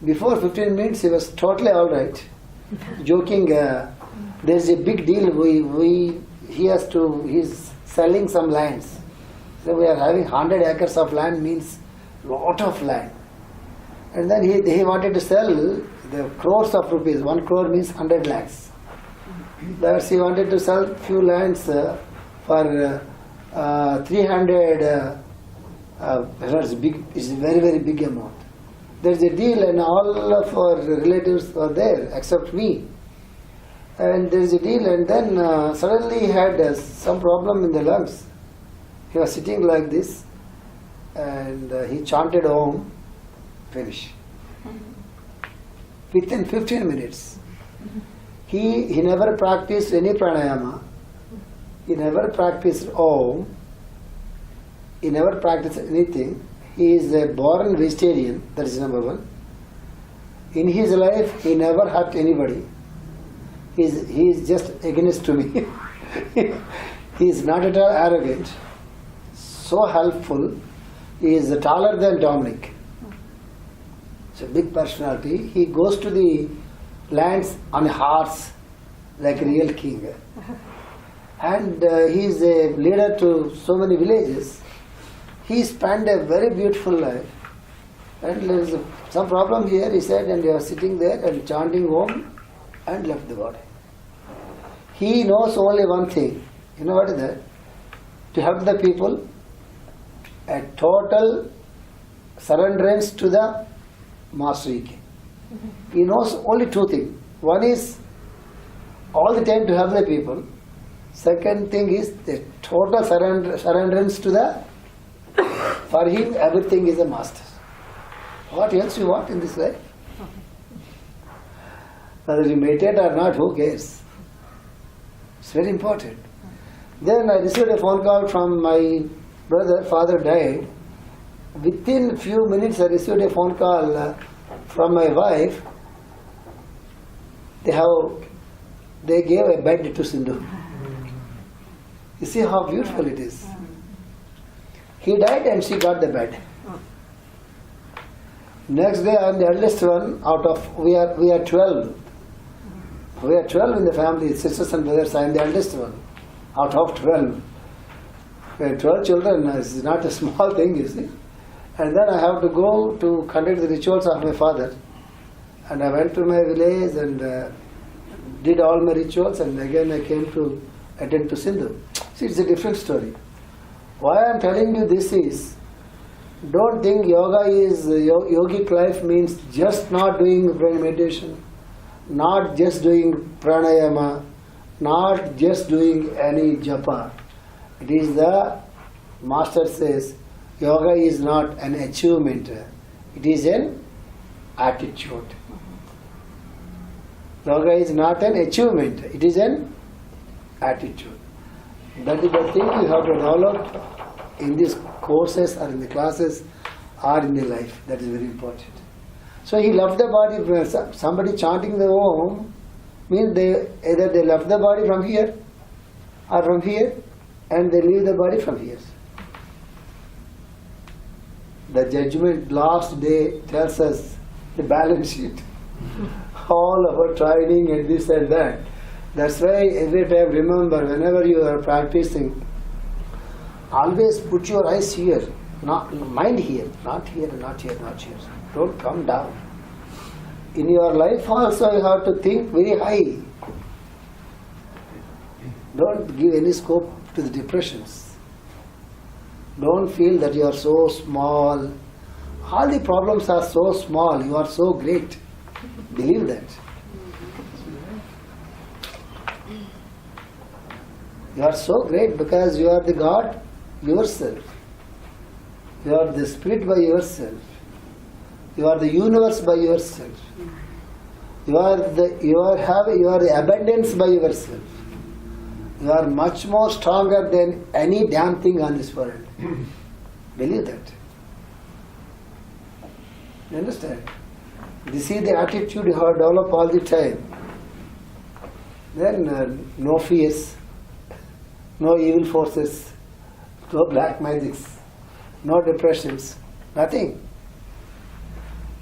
S1: Before 15 minutes he was totally all right, joking. There's a big deal. He's selling some lands. So we are having 100 acres of land, means lot of land. And then he wanted to sell the crores of rupees. 1 crore means 100 lakhs. Thus he wanted to sell few lands for 300. It's a very, very big amount. There's a deal, and all of our relatives were there except me. And there's a deal, and then suddenly he had some problem in the lungs. He was sitting like this, and he chanted Om, finish. Within 15 minutes. He never practiced any pranayama. He never practiced Om. He never practiced anything. He is a born vegetarian, that is number one. In his life, he never hurt anybody. He is just against to me. He is not at all arrogant. So helpful. He is taller than Dominic. It's a big personality. He goes to the lands on a horse like a real king. And he is a leader to so many villages. He spent a very beautiful life. And there is some problem here, he said, and he was sitting there and chanting Om and left the body. He knows only one thing. You know what is that? To help the people, a total surrenderance to the Master Ike. He knows only 2 things. One is all the time to help the people. Second thing is the total surrenderance to the, for him everything is a master. What else you want in this life? Whether you meditate or not, who cares? It's very important. Then I received a phone call from my brother, father died. Within few minutes I received a phone call from my wife. They gave a bed to Sindhu. You see how beautiful it is. He died and she got the bed. Next day I am the eldest one out of, we are 12. We are 12 in the family, sisters and brothers. I am the eldest one out of 12. We have 12 children, it's not a small thing, you see. And then I have to go to conduct the rituals of my father. And I went to my village and did all my rituals, and again I came to attend to Sindhu. See, it's a different story. Why I am telling you this is, don't think yoga is, yogic life means just not doing meditation, not just doing pranayama, not just doing any japa. It is the master says, yoga is not an achievement, it is an attitude. Yoga is not an achievement, it is an attitude. That is the thing you have to develop in these courses or in the classes or in the life. That is very important. So he left the body, somebody chanting the Om means either they left the body from here or from here, and they leave the body from here. The judgment last day tells us the balance sheet. All about training and this and that. That's why every time remember, whenever you are practicing, always put your eyes here, not mind here, not here, not here, not here. Don't come down. In your life also you have to think very high. Don't give any scope to the depressions. Don't feel that you are so small. All the problems are so small, you are so great. Believe that. You are so great because you are the God yourself. You are the spirit by yourself. You are the universe by yourself. You are the abundance by yourself. You are much more stronger than any damn thing on this world. Believe that. You understand? This is the attitude you have developed all the time. Then no fears, no evil forces, no black magics, no depressions, nothing.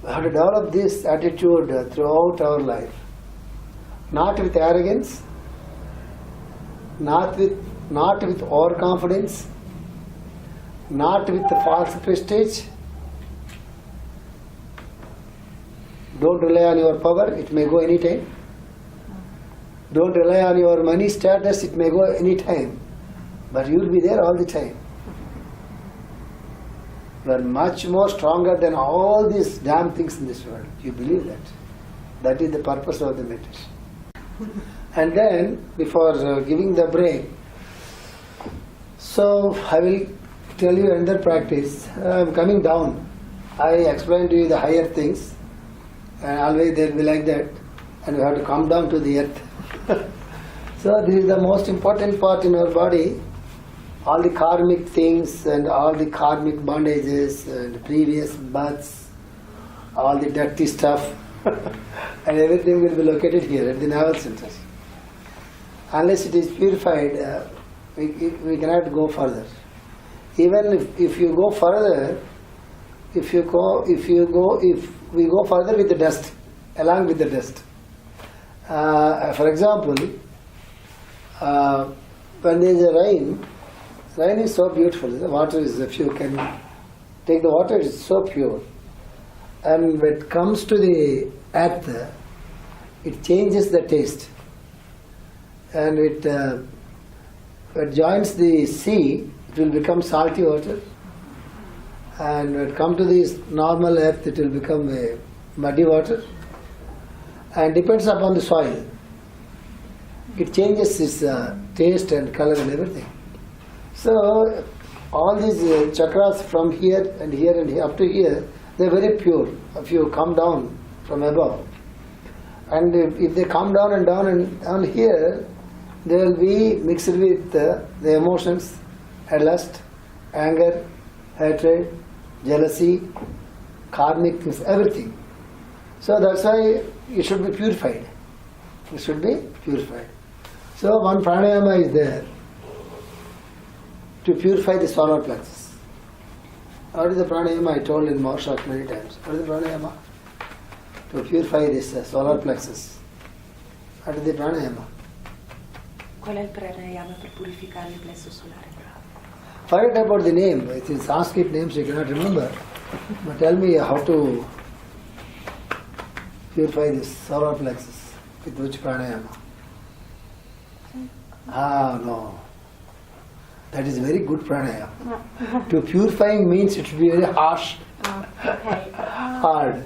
S1: We have to develop this attitude throughout our life. Not with arrogance, not with overconfidence, not with the false prestige. Don't rely on your power, it may go any time. Don't rely on your money status, it may go any time. But you will be there all the time. You are much more stronger than all these damn things in this world. You believe that. That is the purpose of the meditation. And then, before giving the break, so I will tell you another practice. I am coming down. I explained to you the higher things. And always they will be like that, and we have to come down to the earth. So this is the most important part in our body. All the karmic things and all the karmic bondages and previous births, all the dirty stuff, and everything will be located here at the navel center. Unless it is purified, we cannot go further. Even if you go further, if we go further with the dust, along with the dust. For example, when there is a rain is so beautiful. The water is, if you can take the water, it is so pure. And when it comes to the earth, it changes the taste. And it joins the sea, it will become salty water. And when it comes to this normal earth, it will become a muddy water. And depends upon the soil. It changes its taste and color and everything. So all these chakras from here and here and here up to here, they are very pure if you come down from above. And if they come down and down here, they will be mixed with the emotions, lust, anger, hatred, jealousy, karmic things, everything. So that's why it should be purified. It should be purified. So one pranayama is there to purify the solar plexus. What is the pranayama I told in Moshak many times? What is the pranayama? To purify this solar plexus. What is the pranayama?
S5: Qual è il pranayama per purificare il plesso solare?
S1: Forget about the name. It is Sanskrit names you cannot remember. But tell me how to purify this solar plexus. With which pranayama? Ah, no. That is very good pranayama. To purifying means it should be very harsh,
S5: Okay.
S1: hard.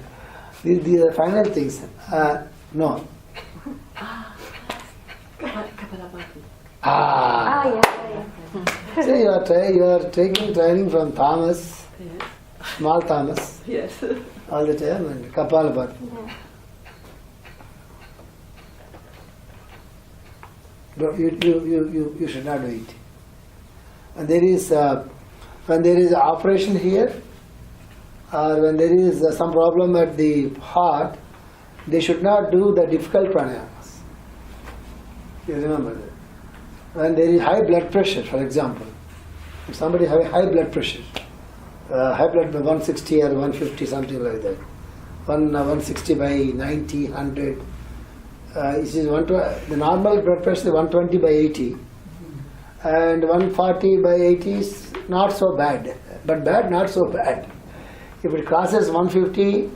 S1: These are final things. No.
S2: Kapalabhati.
S1: Ah.
S5: Yeah.
S1: So you are taking training from Thomas,
S2: Yes.
S1: small Thomas,
S2: Yes.
S1: all the time, and Kapalabhati. You should not do it. And there is when there is operation here, or when there is some problem at the heart, they should not do the difficult pranayamas. You remember that. When there is high blood pressure, for example, if somebody has high blood pressure, high blood by 160 or 150, something like that, 160 by 90, 100. The normal blood pressure is 120 by 80, and 140 by 80 is not so bad, but bad, not so bad. If it crosses 150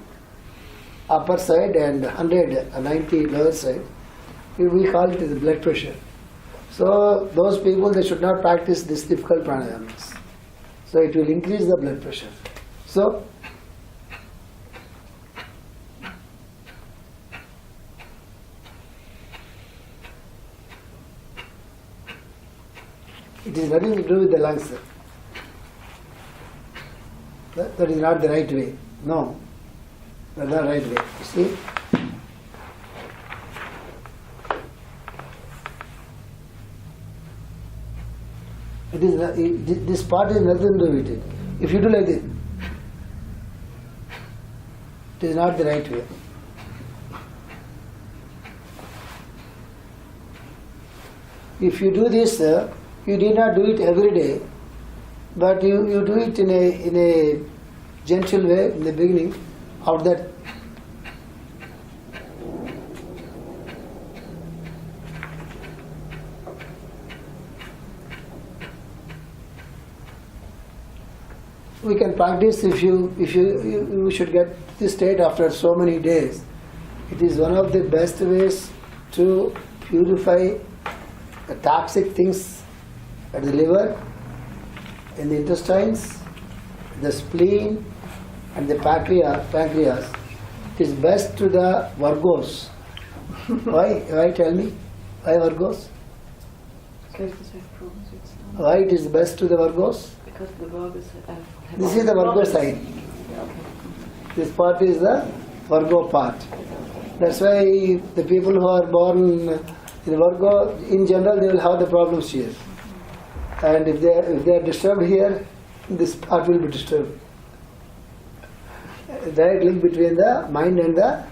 S1: upper side and 100, 90 lower side, we call it the blood pressure. So those people, they should not practice this difficult pranayamas. So it will increase the blood pressure. So it is nothing to do with the lungs. That is not the right way. No, that's not the right way. You see? This part is nothing to do with it. If you do like this, it is not the right way. If you do this, you need not do it every day, but you do it in a gentle way in the beginning, of that. We can practice if you should get this state after so many days. It is one of the best ways to purify the toxic things at the liver, in the intestines, the spleen, and the pancreas. It is best to the Virgos. Why? Tell me. Why Virgos?
S2: Because they have problems with stomach.
S1: Why it is best to the Virgos?
S2: Because the Virgos have
S1: This is the Virgo side. This part is the Virgo part. That's why the people who are born in Virgo, in general, they will have the problems here. And if they are disturbed here, this part will be disturbed. Direct link between the mind and the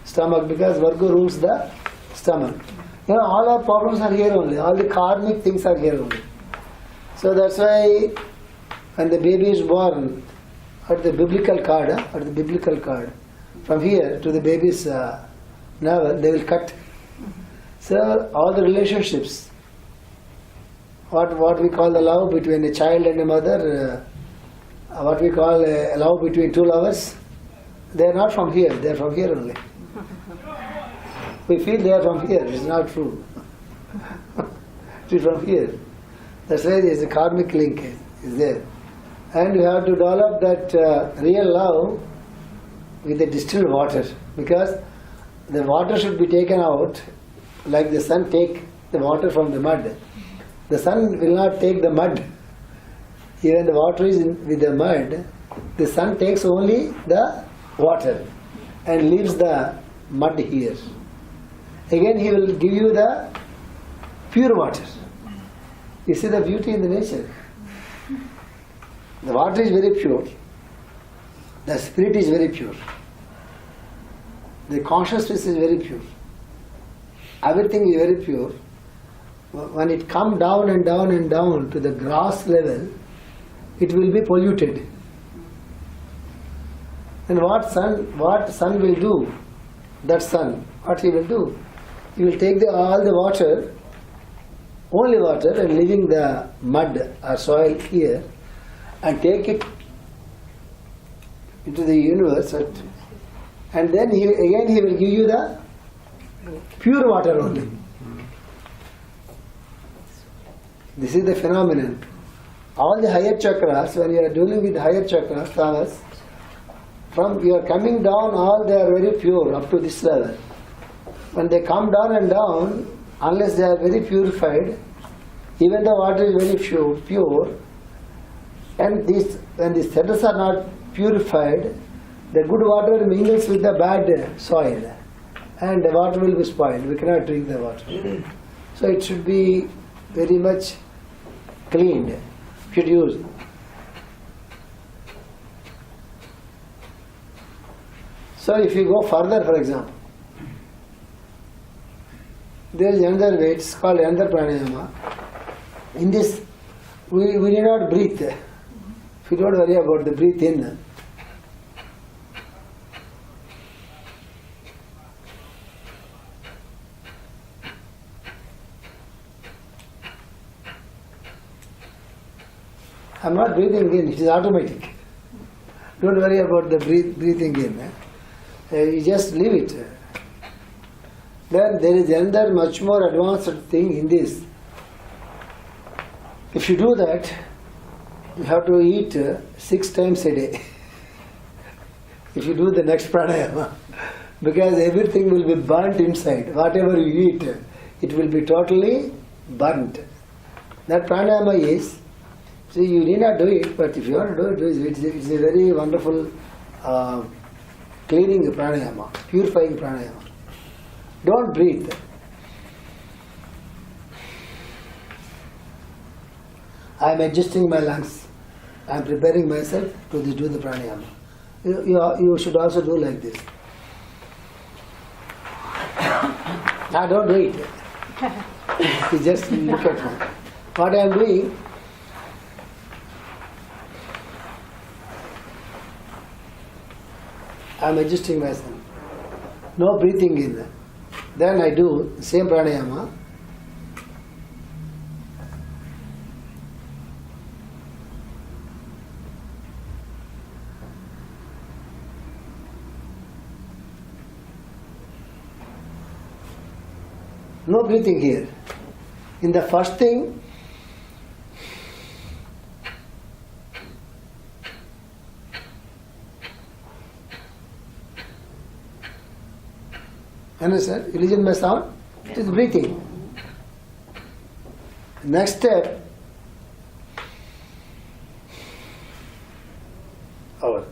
S1: stomach, because Virgo rules the stomach. All our problems are here only. All the karmic things are here only. So that's why when the baby is born, at the biblical card, from here to the baby's navel, they will cut. So all the relationships, what we call the love between a child and a mother, what we call a love between two lovers, they are not from here, they are from here only. We feel they are from here, it is not true. It is from here. That's why there is a karmic link is there. And you have to develop that real love with the distilled water, because the water should be taken out like the sun take the water from the mud. The sun will not take the mud. Even the water is with the mud, the sun takes only the water and leaves the mud here. Again he will give you the pure water. You see the beauty in the nature. The water is very pure. The spirit is very pure. The consciousness is very pure. Everything is very pure. When it comes down and down and down to the gross level, it will be polluted. Then what sun will do? That sun, what he will do? He will take all the water, only water, and leaving the mud or soil here, and take it into the universe, and then he will give you the pure water only. This is the phenomenon. All the higher chakras, when you are dealing with higher chakras, Thomas, from you are coming down, all they are very pure up to this level. When they come down and down, unless they are very purified, even the water is very pure, and when these centers are not purified, the good water mingles with the bad soil, and the water will be spoiled. We cannot drink the water. So it should be very much cleaned, should use. So if you go further, for example, there is another way, it's called another pranayama. In this, we need not breathe. If you don't worry about the breathe in. I'm not breathing in, it is automatic. Don't worry about the breathing in. You just leave it. Then there is another much more advanced thing in this. If you do that, you have to eat 6 times a day. If you do the next pranayama, because everything will be burnt inside. Whatever you eat, it will be totally burnt. That pranayama is, see, you need not do it, but if you want to do it, it's a very wonderful cleaning pranayama, purifying pranayama. Don't breathe. I am adjusting my lungs. I am preparing myself to do the pranayama. You should also do like this. Now don't do it. You just look at me. What I am doing, I am adjusting myself. No breathing in. Then I do the same pranayama. No breathing here. In the first thing, understand? You listen my sound? It is breathing. Next step, over.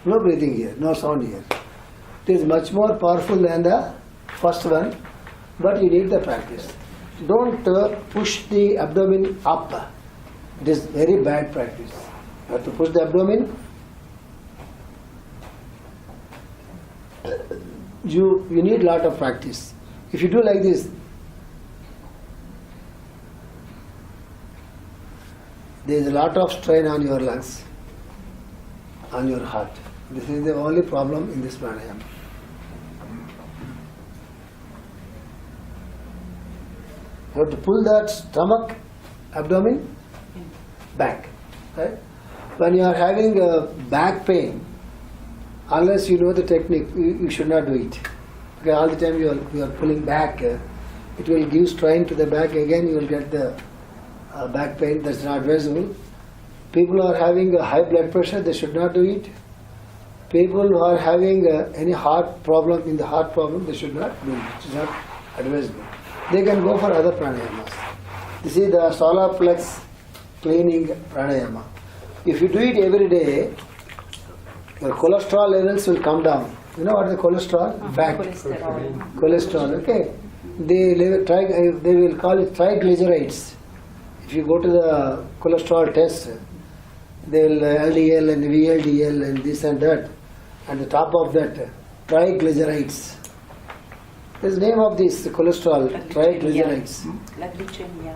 S1: No breathing here, no sound here. It is much more powerful than the first one, but you need the practice. Don't push the abdomen up. It is very bad practice. You have to push the abdomen. You need lot of practice. If you do like this, there is a lot of strain on your lungs, on your heart. This is the only problem in this pranayama. You have to pull that stomach, abdomen back. Right? When you are having a back pain, unless you know the technique, you should not do it. Because all the time you are pulling back, it will give strain to the back. Again, you will get the back pain. That's not visible. People who are having a high blood pressure, they should not do it. People who are having any heart problem, they should not do it. It is not advisable. They can go for other pranayamas. This is the solar plex cleaning pranayama. If you do it every day, your cholesterol levels will come down. You know what the cholesterol? Fat. Cholesterol. Okay. They will call it triglycerides. If you go to the cholesterol test, they will LDL and VLDL and this and that. And the top of that, triglycerides. There's name of this cholesterol, triglycerides.
S5: La glicemia.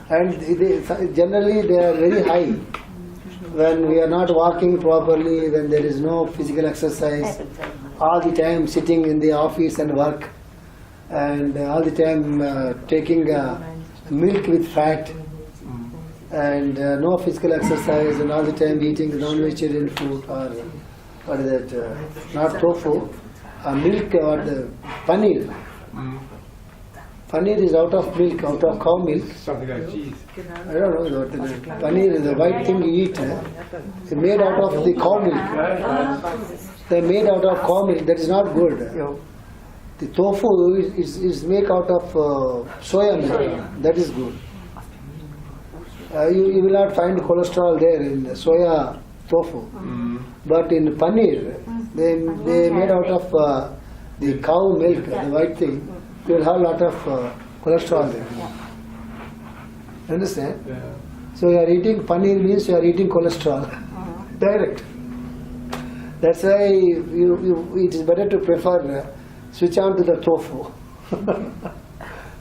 S1: And generally they are very high. When we are not walking properly, when there is no physical exercise, all the time sitting in the office and work, and all the time taking milk with fat, and no physical exercise, and all the time eating non-vegetarian food, or what is that, not tofu, milk or the paneer. Paneer is out of milk, out of cow milk.
S3: Something like cheese.
S1: I don't know what the paneer is, the white thing you eat. It's made out of the cow milk. They're made out of cow milk. That is not good. The tofu is made out of soya milk. That is good. You will not find cholesterol there in the soya tofu. But in paneer, they made out of the cow milk, the white thing. You will have a lot of cholesterol there. Understand?
S3: Yeah.
S1: So you are eating paneer means you are eating cholesterol. Direct. That's why it is better to prefer switch on to the tofu.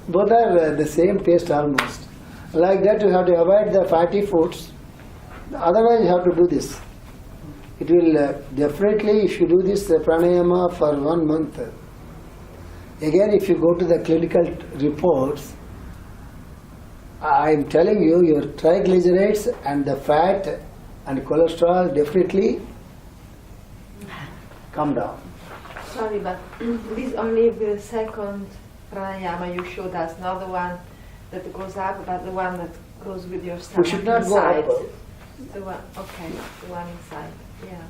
S1: Both are the same taste almost. Like that you have to avoid the fatty foods. Otherwise you have to do this. It will definitely, if you do this pranayama for 1 month, again if you go to the clinical reports, I am telling you, your triglycerides and the fat and cholesterol definitely come down.
S2: Sorry, but this only the second pranayama you showed us, not the one that goes up, but the one that goes with your stomach
S1: We should not
S2: inside.
S1: go up.
S2: The one, okay, the one inside, yeah.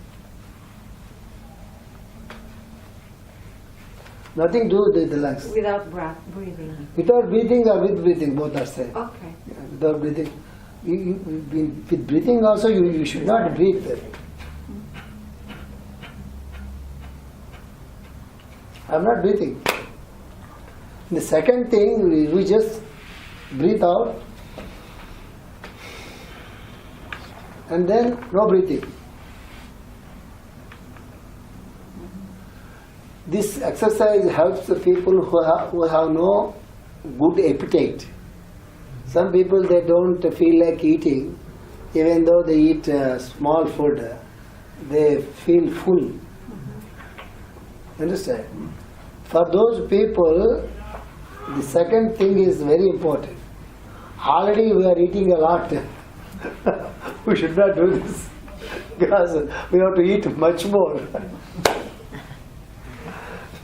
S1: Nothing to do with the lungs.
S2: Without breathing.
S1: Without breathing or with breathing, both are same.
S2: Okay.
S1: Yeah, without breathing. With breathing also, you should not breathe. I'm not breathing. The second thing, we just breathe out and then no breathing. This exercise helps the people who have no good appetite. Some people, they don't feel like eating, even though they eat small food, they feel full. Understand? For those people, the second thing is very important. Already we are eating a lot. We should not do this because we have to eat much more.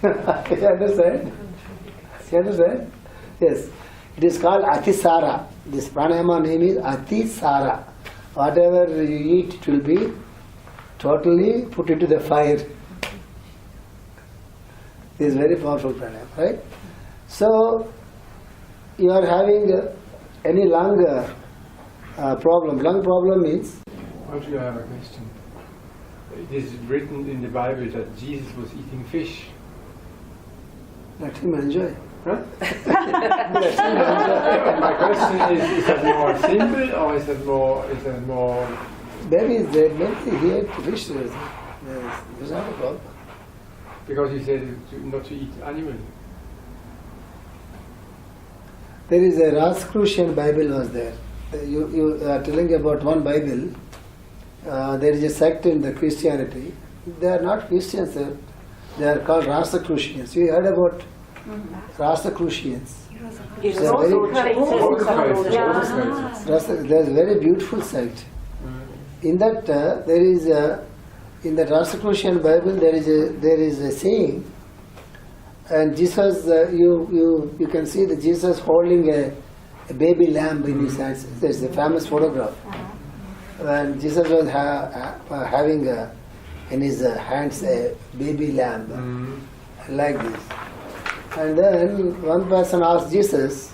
S1: You understand? You understand? Yes. It is called Atisara. This pranayama name is Atisara. Whatever you eat, it will be totally put into the fire. This is very powerful pranayama, right? So, you are having any lung problem. Lung problem means?
S3: Raju, I have a question. It is written in the Bible that Jesus was eating fish.
S1: Let him enjoy.
S3: Huh? My question is that more simple or is that more
S1: Maybe he ate fish. There's not a problem.
S3: because you said not to eat animal.
S1: There is a Rosicrucian Bible was there. You are telling about one Bible. There is a sect in the Christianity. They are not Christians. They are called Rosicrucians. You heard about Rosicrucians? There's a very beautiful site. In that there is in the Rosicrucian Bible there is a saying, and Jesus you can see that Jesus holding a baby lamb in his hands. There's a famous photograph, and Jesus was having in his hands a baby lamb like this. And then one person asked Jesus,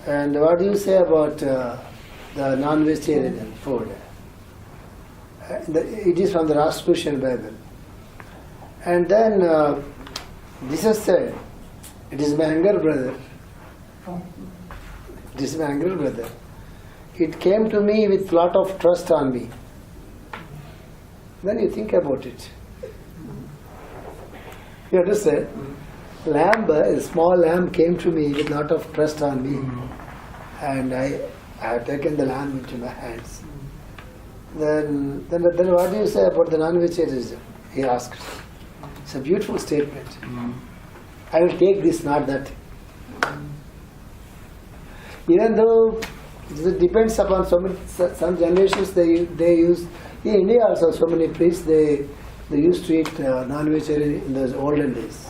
S1: and what do you say about the non-vegetarian food? It is from the Rosicrucian Bible. And then Jesus said, it is my younger brother. It is my younger brother. It came to me with lot of trust on me. Then you think about it. You understand? Lamb, a small lamb came to me with lot of trust on me, and I have taken the lamb into my hands. Then what do you say about the non-vegetarianism? He asked. It's a beautiful statement. I will take this, not that. Even though it depends upon some generations they use. In India also, so many priests they used to eat non-vegetarian in those olden days.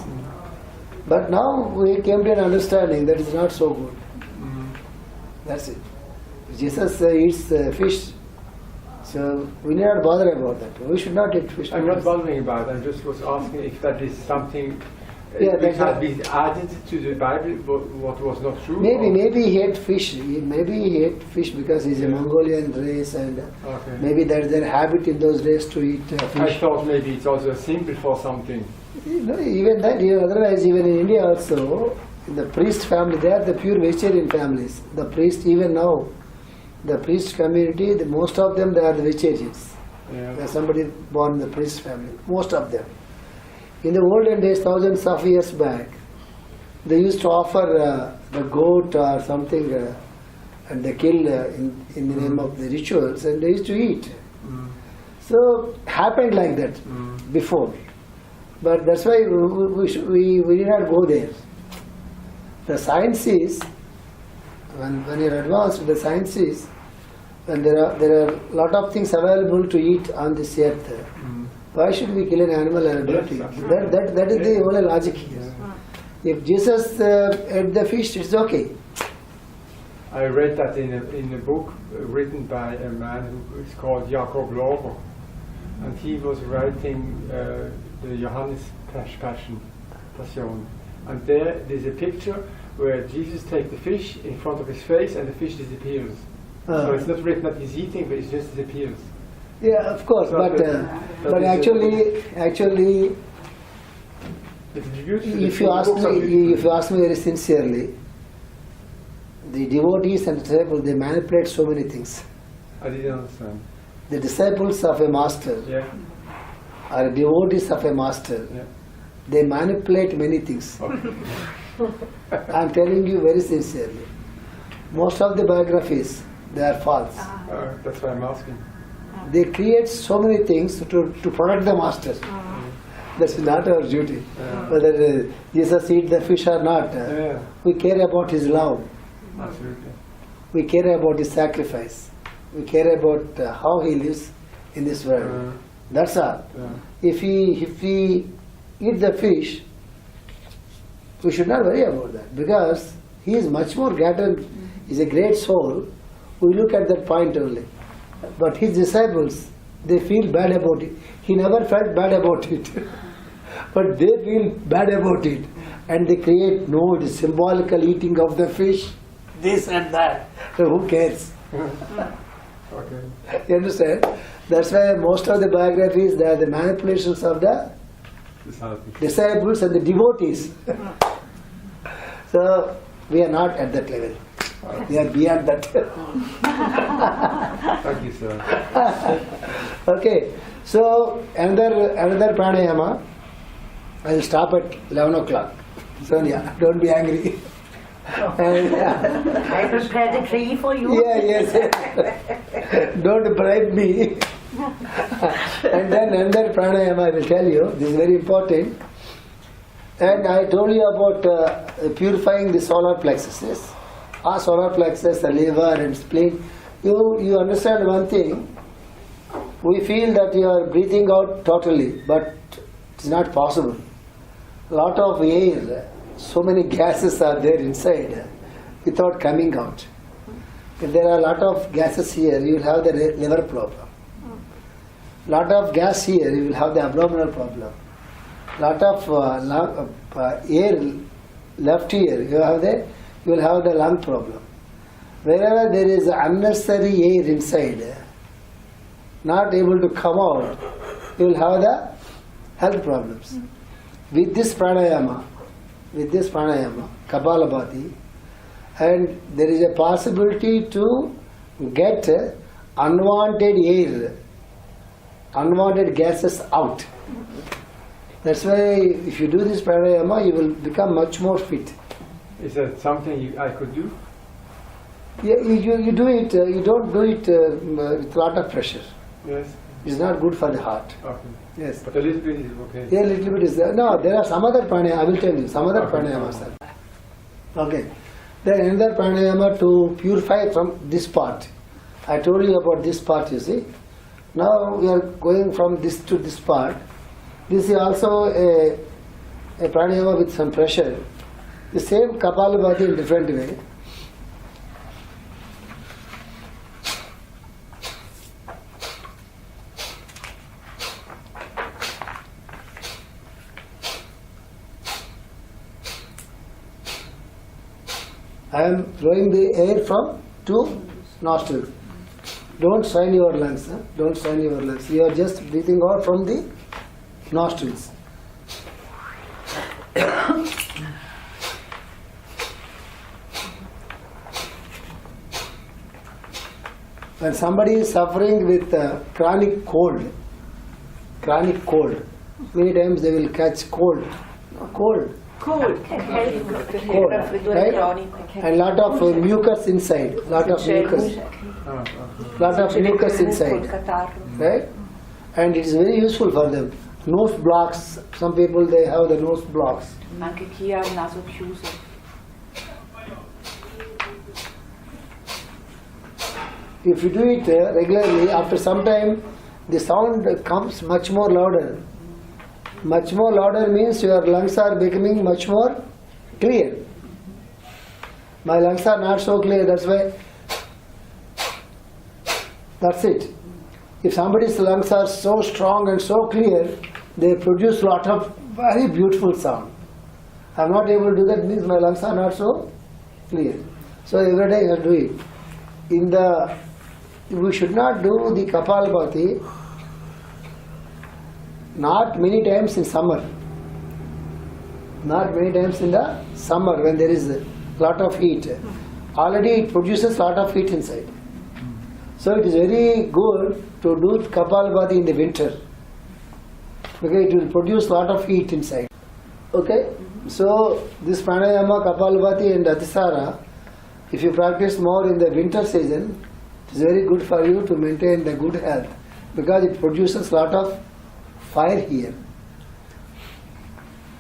S1: But now we came to an understanding that it's not so good. That's it. Jesus eats fish, so we need not bother about that. We should not eat fish.
S3: I'm not bothering about it. I just was asking if that is something
S1: that
S3: which has been added to the Bible, what was not true.
S1: Maybe he ate fish. Maybe he ate fish because he's a Mongolian race, and maybe that's their habit in those days to eat fish.
S3: I thought maybe it's also a symbol for something.
S1: Even that, otherwise even in India also, in the priest family, they are the pure vegetarian families. The priest, even now, the priest community, most of them, they are the vegetarians.
S3: Yeah.
S1: There's somebody born in the priest family, most of them. In the olden days, thousands of years back, they used to offer the goat or something and they kill in the name of the rituals, and they used to eat. So, happened like that before. But that's why we did not go there. The science is, when you're advanced, the science is, when there are a lot of things available to eat on this earth, why should we kill an animal and not eat? That is the only logic here. If Jesus ate the fish, it's okay.
S3: I read that in a book written by a man who is called Jakob Lover, and he was writing the Johannes Passion, and there's a picture where Jesus takes the fish in front of his face and the fish disappears. So it's not written that he's eating, but it just disappears.
S1: Yeah, of course, but actually, if you ask me very sincerely, the devotees and disciples, they manipulate so many things.
S3: I didn't understand.
S1: The disciples of a master or devotees of a master, they manipulate many things. I am telling you very sincerely. Most of the biographies, they are false.
S3: That's why I'm asking.
S1: They create so many things to protect the master. That's not our duty. Whether Jesus eat the fish or not, we care about his love.
S3: Absolutely.
S1: We care about his sacrifice. We care about how he lives in this world. That's all. If we eat the fish, we should not worry about that, because he is much more greater. He's a great soul. We look at that point only. But his disciples, they feel bad about it. He never felt bad about it. But they feel bad about it. And they create, no, it is symbolical eating of the fish, this and that. So who cares?
S3: Okay.
S1: You understand? That's why most of the biographies, they are the manipulations of the disciples and the devotees. So we are not at that level. We are beyond that.
S3: Thank you, sir.
S1: Okay, so another pranayama. I will stop at 11 o'clock. Sonia, don't be angry. And,
S6: I prepared a tree for you.
S1: yes. Don't bribe me. And then another pranayama I will tell you. This is very important. And I told you about purifying the solar plexus. Yes? Our solar plexus, the liver and spleen. You understand one thing. We feel that you are breathing out totally, but it's not possible. A lot of air, so many gases are there inside without coming out. If there are a lot of gases here, you will have the liver problem. Lot of gas here, you will have the abdominal problem. Lot of air left here, you will have the lung problem. Wherever there is unnecessary air inside, not able to come out, you will have the health problems. With this pranayama, Kapalabhati, and there is a possibility to get unwanted air, unwanted gases out. That's why if you do this pranayama, you will become much more fit.
S3: Is that something I could do?
S1: Yeah, you do it, you don't do it with a lot of pressure.
S3: Yes.
S1: It's not good for the heart.
S3: Okay.
S1: Yes.
S3: But a little bit is okay.
S1: Yeah, little bit is there. No, there are some other pranayama, I will tell you, some other
S3: Okay.
S1: pranayamas are. Okay. Then another pranayama to purify from this part. I told you about this part, you see. Now we are going from this to this part. This is also a pranayama with some pressure. The same Kapalabhati in different way. I am blowing the air from two nostrils. Don't strain your lungs. Huh? Don't strain your lungs. You are just breathing out from the nostrils. When somebody is suffering with chronic cold, many times they will catch cold. Cold. Cold, right? And lot of mucus inside, lot of mucus inside, right? And it is very useful for them. Nose blocks, some people they have the nose blocks.
S5: Anche chi ha il naso chiuso.
S1: If you do it regularly, after some time, the sound comes much more louder. Much more louder means your lungs are becoming much more clear. My lungs are not so clear, that's why. That's it. If somebody's lungs are so strong and so clear, they produce lot of very beautiful sound. I am not able to do that, means my lungs are not so clear. So every day I do it. We should not do the Kapalabhati not many times in summer. Not many times in the summer when there is a lot of heat. Already it produces lot of heat inside. So it is very good to do Kapalabhati in the winter, because it will produce lot of heat inside. Okay? So this pranayama, Kapalabhati and Atisara, if you practice more in the winter season, it is very good for you to maintain the good health, because it produces lot of fire here.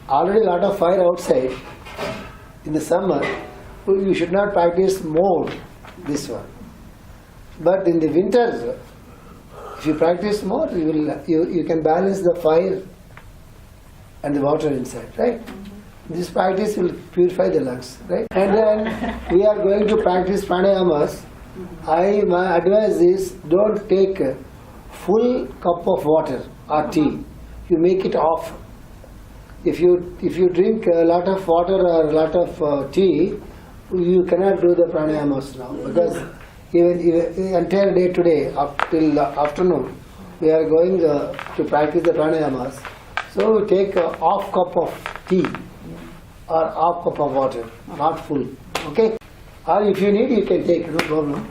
S1: Already lot of fire outside. In the summer, you should not practice more this one. But in the winters, if you practice more, you can balance the fire and the water inside, right? This practice will purify the lungs, right? And then we are going to practice pranayamas. My advice is, don't take a full cup of water or tea. You make it off. If you drink a lot of water or a lot of tea, you cannot do the pranayamas now, because even entire day today up till afternoon we are going to practice the pranayamas. So we take a half cup of tea or half cup of water, not full. Okay? Or if you need, you can take, no problem.